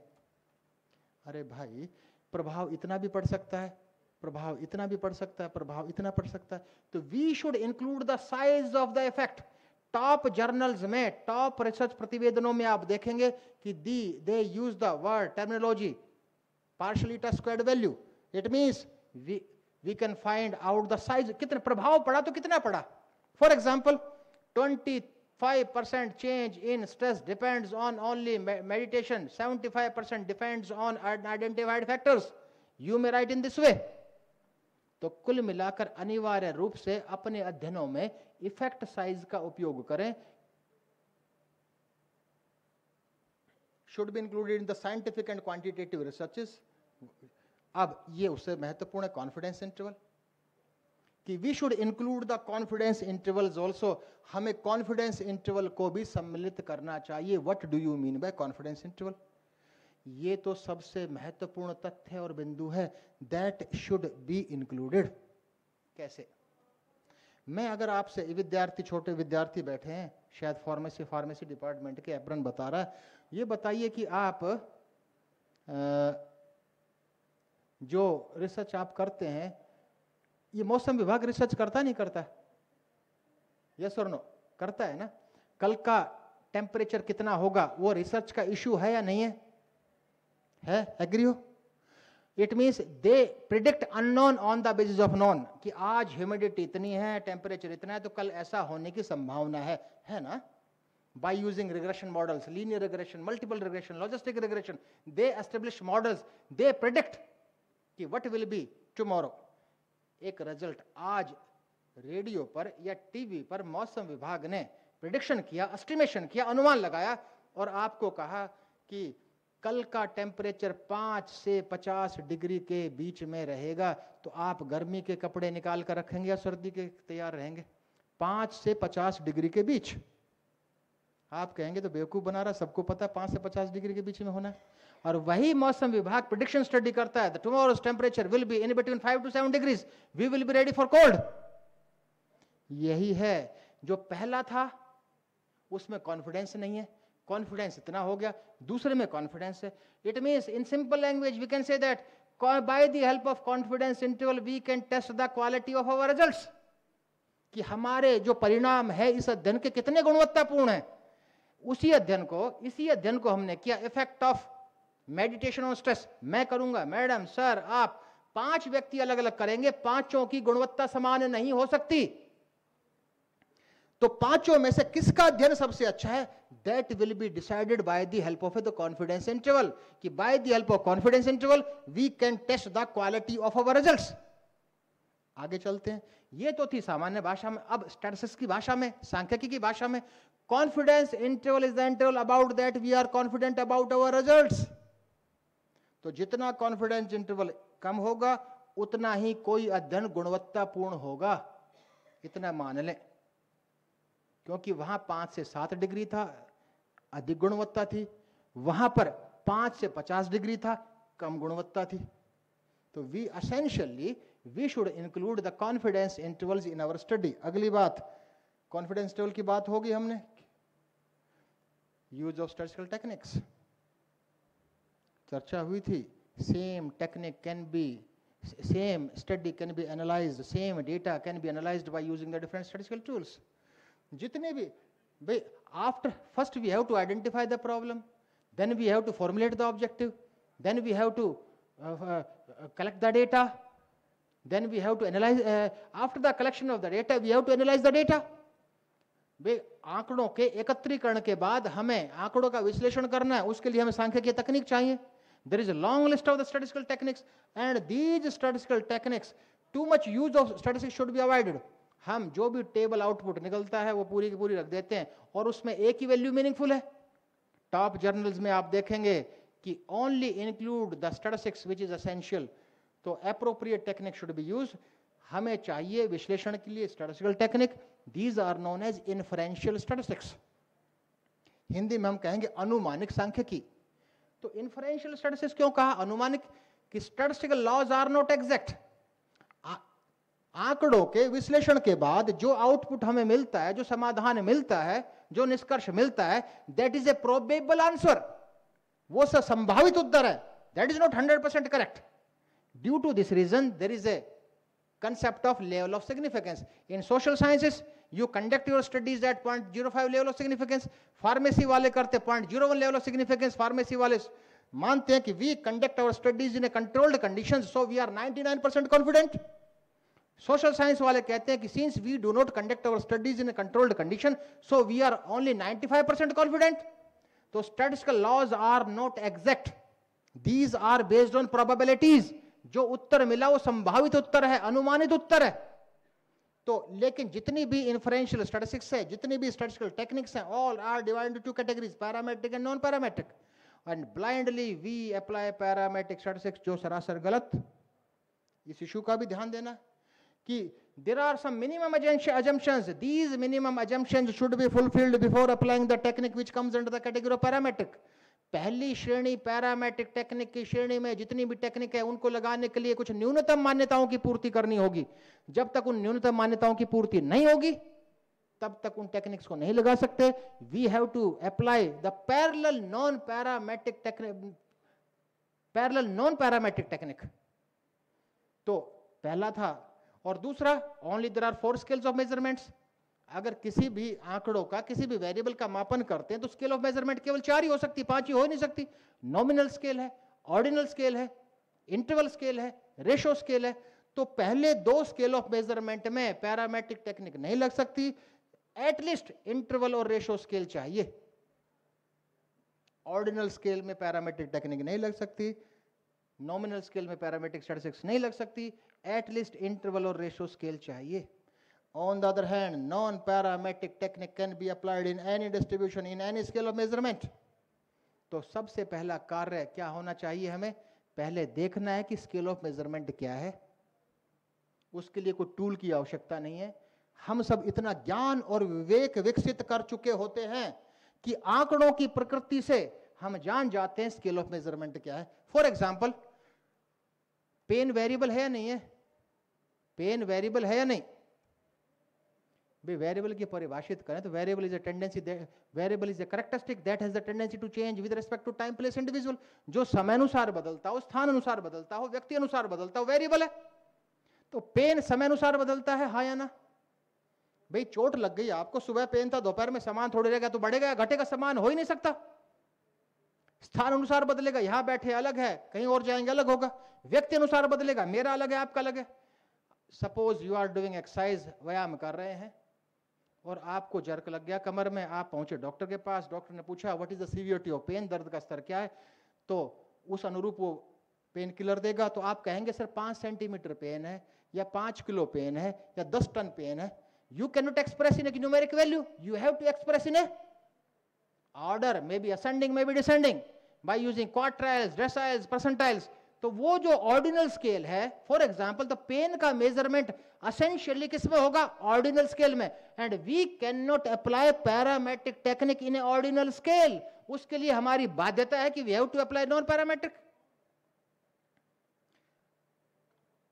अरे भाई, प्रभाव इतना भी पड़ सकता है, प्रभाव इतना भी पड़ सकता है, प्रभाव इतना पड़ सकता है। तो we should include the size of the effect. Top journals में, टॉप रिसर्च प्रतिवेदनों में आप देखेंगे कि they use the word terminology partial eta squared value. It means we can find out the size, कितने प्रभाव पड़ा तो कितना पड़ा। For example, 25% change in stress depends on only meditation, 75% depends on unidentified factors. You may write in this way. तो कुल मिलाकर अनिवार्य रूप से अपने अध्ययनों में इफेक्ट साइज का उपयोग करें। Should be included in the scientific and quantitative researches. अब ये उससे महत्वपूर्ण है कॉन्फिडेंस इंटरवल, कि we should include the confidence intervals also. हमें कॉन्फिडेंस इंटरवल को भी सम्मिलित करना चाहिए। What do you mean by confidence interval? ये तो सबसे महत्वपूर्ण तथ्य और बिंदु है, दैट शुड बी इंक्लूडेड। कैसे? मैं अगर आपसे विद्यार्थी, छोटे विद्यार्थी बैठे हैं, शायद फार्मेसी डिपार्टमेंट के, एप्रन बता रहा है, ये बताइए कि आप जो रिसर्च आप करते हैं, ये मौसम विभाग रिसर्च करता नहीं करता है? यस और नो? करता है ना? कल का टेम्परेचर कितना होगा वो रिसर्च का इशू है या नहीं है? एग्री हो? It means they predict unknown on the basis of known, कि आज ह्यूमिडिटी इतनी है, टेम्परेचर इतना है, तो कल ऐसा होने की संभावना है ना? By using regression models, linear regression, multiple regression, logistic regression, they establish models, they predict कि what will be tomorrow। एक रिजल्ट आज रेडियो पर या टीवी पर मौसम विभाग ने प्रिडिक्शन किया, एस्टिमेशन किया, अनुमान लगाया और आपको कहा कि कल का टेम्परेचर 5 से 50 डिग्री के बीच में रहेगा, तो आप गर्मी के कपड़े निकाल कर रखेंगे या सर्दी के तैयार रहेंगे? 5 से 50 डिग्री के बीच। आप कहेंगे तो बेवकूफ बना रहा, सबको पता है 5 से 50 डिग्री के बीच में होना है। और वही मौसम विभाग प्रेडिक्शन स्टडी करता है, tomorrow's temperature will be in between 5 to 7 degrees, we will be ready for cold. यही है जो पहला था उसमें कॉन्फिडेंस नहीं है, कॉन्फिडेंस इतना हो गया, दूसरे में कॉन्फिडेंस है। It means in simple language we can say that by the help of confidence interval we can test the quality of our results, कि हमारे जो परिणाम है इस अध्ययन के कितने गुणवत्तापूर्ण है। इसी अध्ययन को हमने किया effect of meditation on stress. मैं करूंगा, मैडम, सर, आप 5 व्यक्ति अलग अलग करेंगे, 5 की गुणवत्ता समान नहीं हो सकती, तो 5 में से किसका अध्ययन सबसे अच्छा है, that will be decided by the help of the confidence interval, कि by the help of confidence interval we can test the quality of our results. आगे चलते हैं। ये तो थी सामान्य भाषा में। अब स्टैटिस्टिक्स की भाषा में, सांख्यिकी की भाषा में, confidence interval is the interval about that we are confident about our results. तो जितना कॉन्फिडेंस इंटरवल कम होगा उतना ही कोई अध्ययन गुणवत्तापूर्ण होगा, इतना मान लें, क्योंकि वहां 5 से 7 डिग्री था, अधिक गुणवत्ता थी, वहां पर 5 से 50 डिग्री था, कम गुणवत्ता थी। तो we should include the confidence intervals in our study. अगली बात, कॉन्फिडेंस इंटरवल की बात होगी हमने, यूज ऑफ स्टैटिस्टिकल टेक्निक्स चर्चा हुई थी। Same study can be analysed, same data can be analysed by using the different statistical tools. जितने भी भाई, after first we have to identify the problem, then we have to formulate the objective, then we have to collect the data, then we have to analyze after the collection of the data we have to analyze the data। वे आंकड़ों के एकत्रीकरण के बाद हमें आंकड़ों का विश्लेषण करना है, उसके लिए हमें सांख्यिकीय तकनीक चाहिए। there is a long list of the statistical techniques and these statistical techniques, too much use of statistics should be avoided। हम जो भी टेबल आउटपुट निकलता है वो पूरी की पूरी रख देते हैं और उसमें एक ही वैल्यू मीनिंगफुल है। टॉप जर्नल्स में आप देखेंगे कि only include the statistics which is essential. तो appropriate technique should be use. हमें चाहिए विश्लेषण के लिए statistical technique, these are known as inferential statistics, Hindi में हम कहेंगे अनुमानिक सांख्यिकी। तो इन्फरेंशियल स्टैटिस्टिक्स क्यों कहा अनुमानिक? कि statistical laws are not exact, आंकड़ों के विश्लेषण के बाद जो आउटपुट हमें मिलता है, जो समाधान मिलता है, जो निष्कर्ष मिलता है, that is a probable answer, वो संभावित उत्तर है, that is not 100% correct. Due to this reason there is a concept of level of significance. In social sciences, you conduct your studies at 0.05 level of significance. Pharmacy वाले करते 0.01 level of significance. Pharmacy वाले मानते हैं कि we conduct our studies in a controlled conditions, so we are 99% confident. Social science वाले कहते हैं कि since we do not conduct our studies in a controlled condition, so we are only 95% confident. So statistical laws are not exact. These are based on probabilities. जो उत्तर मिला वो संभावित उत्तर है, अनुमानित उत्तर है। तो लेकिन जितनी भी इन्फरेंशियल स्टैटिस्टिक्स है, जितनी भी स्टैटिस्टिकल टेक्निक्स हैं, all are divided two categories, parametric and non parametric, and blindly we apply parametric statistics, जो सरासर गलत। इस इशू का भी ध्यान देना कि there are some minimum assumptions. These minimum assumptions should be fulfilled before applying the technique which comes under the category of parametric. पहली श्रेणी पैरामेट्रिक टेक्निक की श्रेणी में जितनी भी टेक्निक है उनको लगाने के लिए कुछ न्यूनतम मान्यताओं की पूर्ति करनी होगी। जब तक उन न्यूनतम मान्यताओं की पूर्ति नहीं होगी तब तक उन टेक्निक्स को नहीं लगा सकते। We have to apply the parallel non parametric technique. तो पहला था। और दूसरा, only there are 4 scales of measurements. अगर किसी भी आंकड़ों का, किसी भी वेरिएबल का मापन करते हैं तो स्केल ऑफ मेजरमेंट केवल 4 ही हो सकती, 5 ही हो नहीं सकती। नॉमिनल स्केल है, ऑर्डिनल स्केल है, इंटरवल स्केल है, रेशो स्केल है। तो पहले 2 स्केल ऑफ मेजरमेंट में पैरामेट्रिक टेक्निक नहीं लग सकती, एटलीस्ट इंटरवल और रेशो स्केल चाहिए। ऑर्डिनल स्केल में पैरामेट्रिक टेक्निक नहीं लग सकती, नॉमिनल स्केल में पैरामेट्रिक स्टैटिस्टिक्स नहीं लग सकती, एटलीस्ट इंटरवल और रेशो स्केल चाहिए। On the other hand, non-parametric technique can be applied in any distribution, in any scale of measurement. तो सबसे पहला कार्य क्या होना चाहिए? हमें पहले देखना है कि स्केल ऑफ मेजरमेंट क्या है। उसके लिए कोई टूल की आवश्यकता नहीं है। हम सब इतना ज्ञान और विवेक विकसित कर चुके होते हैं कि आंकड़ों की प्रकृति से हम जान जाते हैं स्केल ऑफ मेजरमेंट क्या है। फॉर एग्जाम्पल, पेन वेरिएबल है या नहीं है? पेन वेरिएबल है या नहीं? वेरिएबल की परिभाषित करें तो variable is a tendency, variable is a characteristic that has the tendency to change with respect to time, place, individual. जो समय अनुसार बदलता हो, स्थान अनुसार बदलता हो, व्यक्ति अनुसार बदलता हो, वेरिएबल है। तो पेन समय अनुसार बदलता है, हाँ या ना? भाई चोट लग गई आपको, सुबह पेन था, दोपहर में सामान थोड़ी रहेगा तो बढ़ेगा, घटेगा, समान हो ही नहीं सकता। स्थान अनुसार बदलेगा, यहां बैठे अलग है, कहीं और जाएंगे अलग होगा। व्यक्ति अनुसार बदलेगा, मेरा अलग है, आपका अलग है। Suppose you are doing exercise, व्यायाम कर रहे हैं और आपको जर्क लग गया कमर में, आप पहुंचे डॉक्टर के पास, डॉक्टर ने पूछा what is the severity of pain, दर्द का स्तर क्या है, तो उस अनुरूप वो पेन किलर देगा। तो आप कहेंगे सर 5 सेंटीमीटर पेन है, या 5 किलो पेन है, या 10 टन पेन है। You can not express in a numeric value, you have to express in a order, may be ascending, may be descending, by using quartiles, deciles, percentiles. तो वो जो ordinal scale है, for example the pain का measurement essentially किस में होगा? Ordinal scale में। And we can not apply parametric technique in a ordinal scale. उसके लिए हमारी बाध्यता है कि we have to apply non parametric.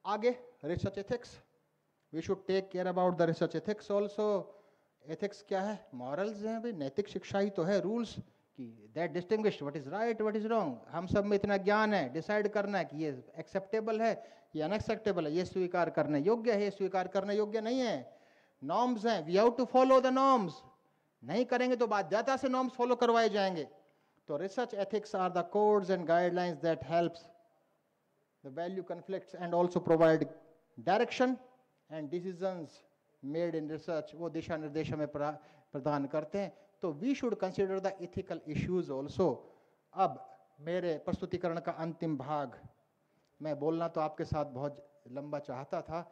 आगे research ethics, we should take care about the research ethics also. Ethics क्या है? मॉरल्स हैं भाई, नैतिक शिक्षा ही तो है, रूल्स कि that distinguish what is right, what is wrong. हम सब में इतना ज्ञान है, डिसाइड करना है कि ये एक्सेप्टेबल है, ये अनएक्सेप्टेबल है, ये स्वीकार करने योग्य है, ये स्वीकार करने योग्य नहीं है। नॉर्म्स हैं, we have to follow the norms. नहीं करेंगे तो बाध्यता से नॉर्म्स फॉलो करवाए जाएंगे। तो research ethics are the codes and guidelines that helps the value conflicts and also provide direction and decisions made in research. वो दिशा निर्देश हमें प्रदान करते हैं। तो we should consider the ethical issues also. अब मेरे प्रस्तुतिकरण का अंतिम भाग, मैं बोलना तो आपके साथ बहुत लंबा चाहता था,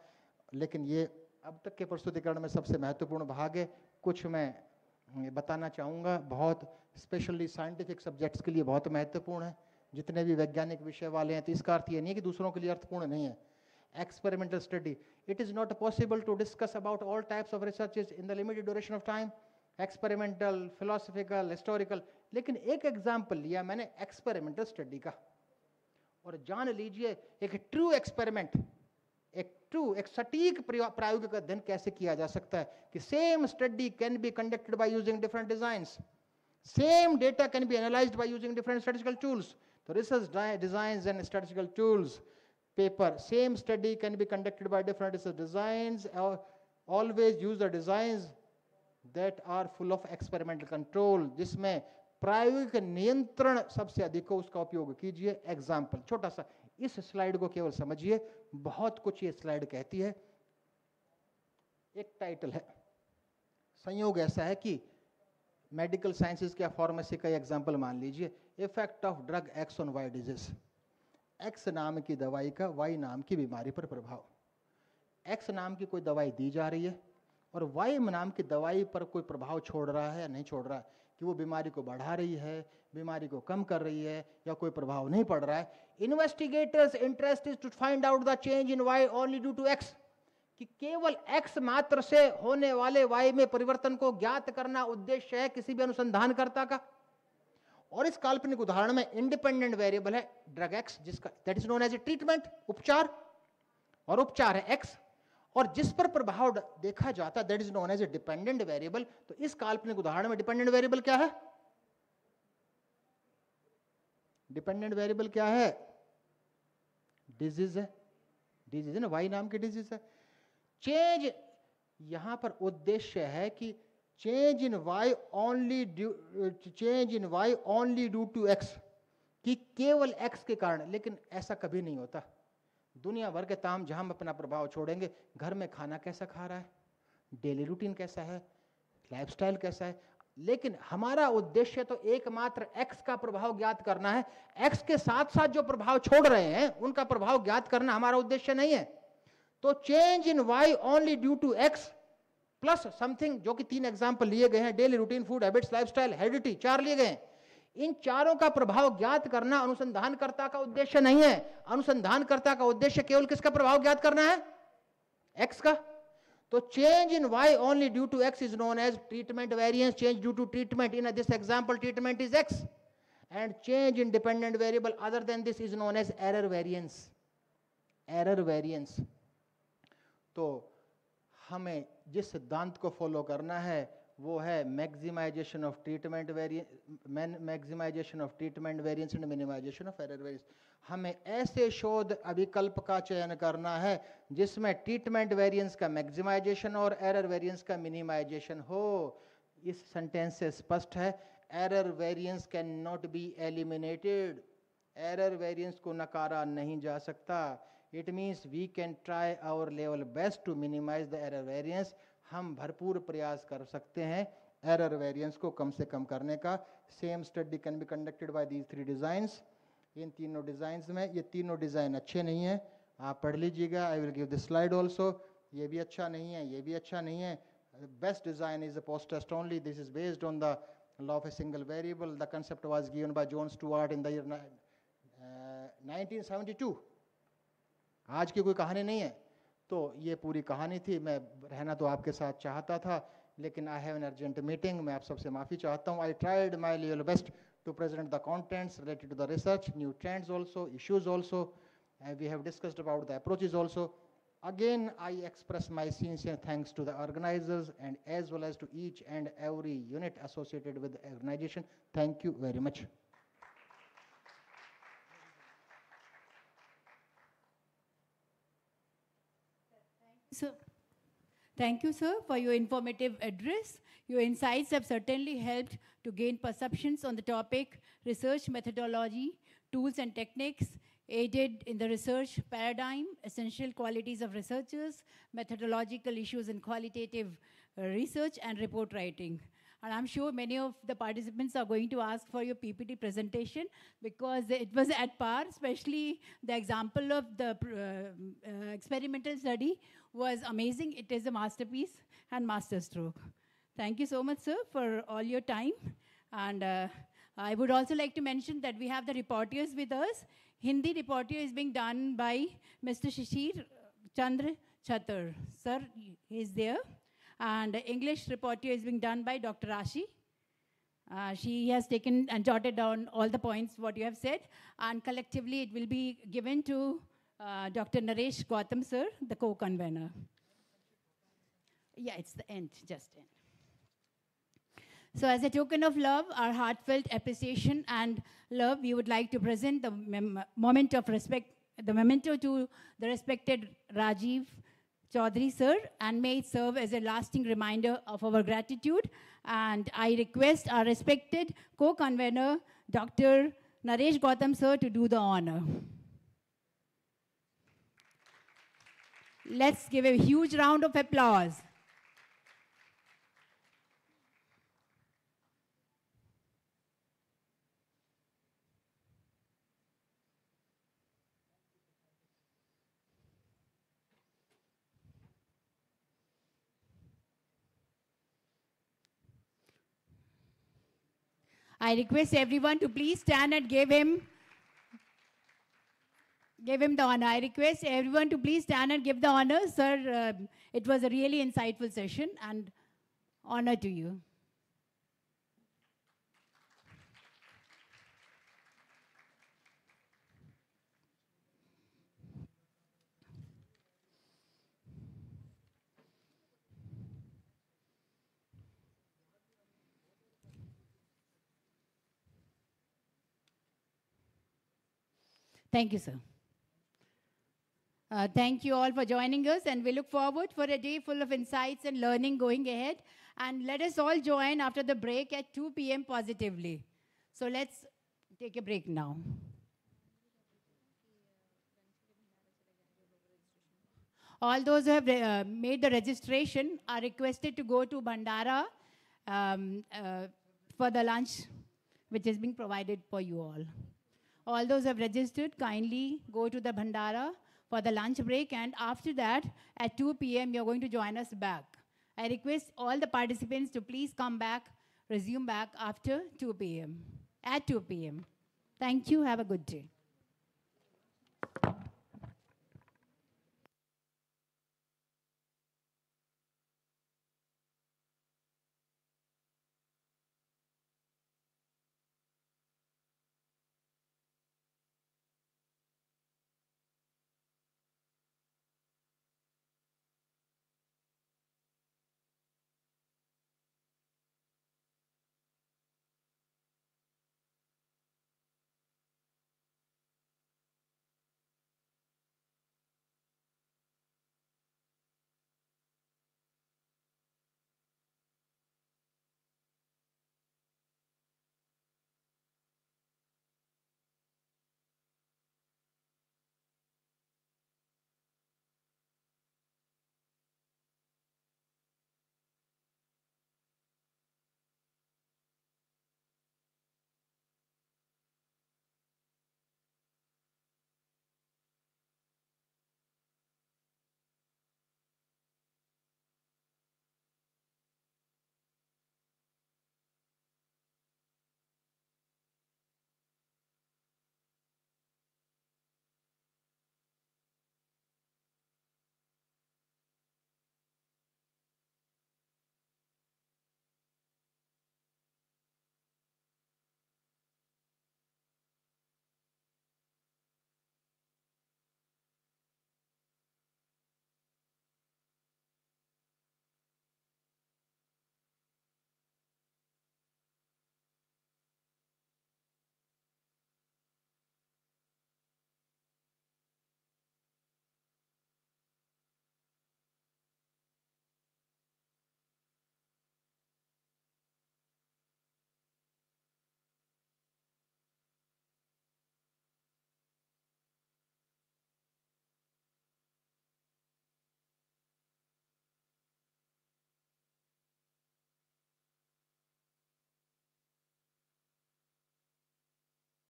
लेकिन ये अब तक के प्रस्तुतिकरण में सबसे महत्वपूर्ण भाग है। कुछ मैं बताना चाहूँगा, बहुत स्पेशली साइंटिफिक सब्जेक्ट्स के लिए बहुत महत्वपूर्ण है। जितने भी वैज्ञानिक विषय वाले हैं, तो इसका अर्थ ये नहीं है कि दूसरों के लिए अर्थपूर्ण नहीं है. Experimental study. It is not possible to discuss about all types of researches in the limited duration of time. Experimental, philosophical, historical. लेकिन एक एग्जाम्पल लिया मैंने एक्सपेरिमेंटल स्टडी का, और जान लीजिए एक ट्रू एक्सपेरिमेंट, एक सटीक प्रायोगिक अध्ययन कैसे किया जा सकता है. कि same study can be conducted by using different designs, same data can be analysed by using different statistical tools. तो research designs and statistical tools. Paper, same study can be conducted by different research designs. Always use the designs that are full of experimental control, जिसमें प्रायोगिक नियंत्रण सबसे अधिक हो, उसका उपयोग कीजिए. एग्जाम्पल छोटा सा, इस स्लाइड को केवल समझिए, बहुत कुछ ये स्लाइड कहती है. एक टाइटल है, संयोग ऐसा है कि मेडिकल साइंसेज या फार्मेसी का एग्जाम्पल मान लीजिए, effect of drug X on Y disease. X नाम की दवाई का वाई नाम की बीमारी पर प्रभाव. एक्स नाम की कोई दवाई दी जा रही है और वाई नाम की दवाई पर कोई प्रभाव छोड़ रहा है या नहीं छोड़ रहा है, कि वो बीमारी को बढ़ा रही है, बीमारी को कम कर रही है, या कोई प्रभाव नहीं पड़ रहा है. Investigators interest is to find out the change in Y only due to X. कि केवल एक्स मात्र से होने वाले वाई में परिवर्तन को ज्ञात करना उद्देश्य है किसी भी अनुसंधानकर्ता का. और इस काल्पनिक उदाहरण में इंडिपेंडेंट वेरिएबल है ड्रग एक्स, जिसका that is known as a treatment, उपचार, और उपचार है एक्स, और जिस पर प्रभाव देखा जाता है that is known as a dependent variable. तो इस काल्पनिक उदाहरण में डिपेंडेंट वेरिएबल क्या है? डिपेंडेंट वेरिएबल क्या है? डिजीज है. डिजीज है ना, वाई नाम की डिजीज है. चेंज यहां पर उद्देश्य है कि change in y only due to x, कि केवल x के कारण. लेकिन ऐसा कभी नहीं होता. दुनिया भर के ताम जहां हम अपना प्रभाव छोड़ेंगे, घर में खाना कैसा खा रहा है, डेली रूटीन कैसा है, लाइफस्टाइल कैसा है, लेकिन हमारा उद्देश्य तो एकमात्र x का प्रभाव ज्ञात करना है. x के साथ साथ जो प्रभाव छोड़ रहे हैं उनका प्रभाव ज्ञात करना हमारा उद्देश्य नहीं है. तो change in y only due to x plus something, जो कि 3 एग्जाम्पल लिए गए हैं, daily routine, food habits, lifestyle, heredity, 4 लिए गए हैं. इन चारों का प्रभाव ज्ञात करना अनुसंधानकर्ता का उद्देश्य नहीं है. अनुसंधानकर्ता का उद्देश्य केवल किसका प्रभाव ज्ञात करना है? एक्स का. तो change in Y only due to X is known as treatment variance. Change due to treatment, in this example treatment is X, and change in dependent variable other than this is known as error variance. Error variance. तो हमें जिस सिद्धांत को follow करना है वो है maximisation of treatment variance and minimisation of error variance. हमें ऐसे शोध अभिकल्प का चयन करना है जिसमें ट्रीटमेंट वेरिएंस का मैक्सिमाइजेशन और एरर वेरिएंस का मिनिमाइजेशन हो. इस सेंटेंस से स्पष्ट है, error variance can not be eliminated. Error variance को नकारा नहीं जा सकता. It means we can try our level best to minimize the error variance. हम भरपूर प्रयास कर सकते हैं एरर वेरिएंस को कम से कम करने का. Same study can be conducted by these 3 designs. इन तीनों डिजाइंस में, ये तीनों डिजाइन अच्छे नहीं हैं, आप पढ़ लीजिएगा. I will give this slide also. ये भी अच्छा नहीं है, ये भी अच्छा नहीं है. Best design is the post test only. This is based on the law of a single variable. The concept was given by John Stuart in the year 1972. आज की कोई कहानी नहीं है. तो ये पूरी कहानी थी. मैं रहना तो आपके साथ चाहता था, लेकिन I have an urgent meeting. मैं आप सबसे माफ़ी चाहता हूँ. I tried my level best to present the contents related to the research, new trends also, issues also. We have discussed about the approaches also. Again, I express my sincere thanks to the organizers and as well as to each and every unit associated with the organization. Thank you very much. So, thank you, sir, for your informative address. Your insights have certainly helped to gain perceptions on the topic, research methodology, tools and techniques, aided in the research paradigm, essential qualities of researchers, methodological issues in qualitative research and report writing. And I'm sure many of the participants are going to ask for your PPT presentation because it was at par, especially the example of the experimental study was amazing. It is a masterpiece and masterstroke. Thank you so much, sir, for all your time. And I would also like to mention that we have the reporters with us. Hindi reporter is being done by Mr. Shishir Chandra Chatur. Sir, he is there. And the English reporter is being done by Dr. Rashi. She has taken and jotted down all the points what you have said. And collectively, it will be given to Dr. Naresh Gautam, sir, the co-convener. Yeah, it's the end, just end. So as a token of love, our heartfelt appreciation and love, we would like to present the moment of respect, the memento to the respected Rajiv Chaudhary, sir, and may it serve as a lasting reminder of our gratitude. And I request our respected co-convener, Dr. Naresh Gautam, sir, to do the honor. Let's give a huge round of applause. I request everyone to please stand and give him the honor. I request everyone to please stand and give the honor. Sir, it was a really insightful session, and honor to you. Thank you, sir. Thank you all for joining us, and we look forward for a day full of insights and learning going ahead. And let us all join after the break at 2 p.m. positively. So let's take a break now. All those who have made the registration are requested to go to Bhandara for the lunch, which is being provided for you all. All those who have registered, kindly go to the Bhandara for the lunch break, and after that, at 2 p.m., you're going to join us back. I request all the participants to please come back, resume back after 2 p.m., at 2 p.m. Thank you. Have a good day.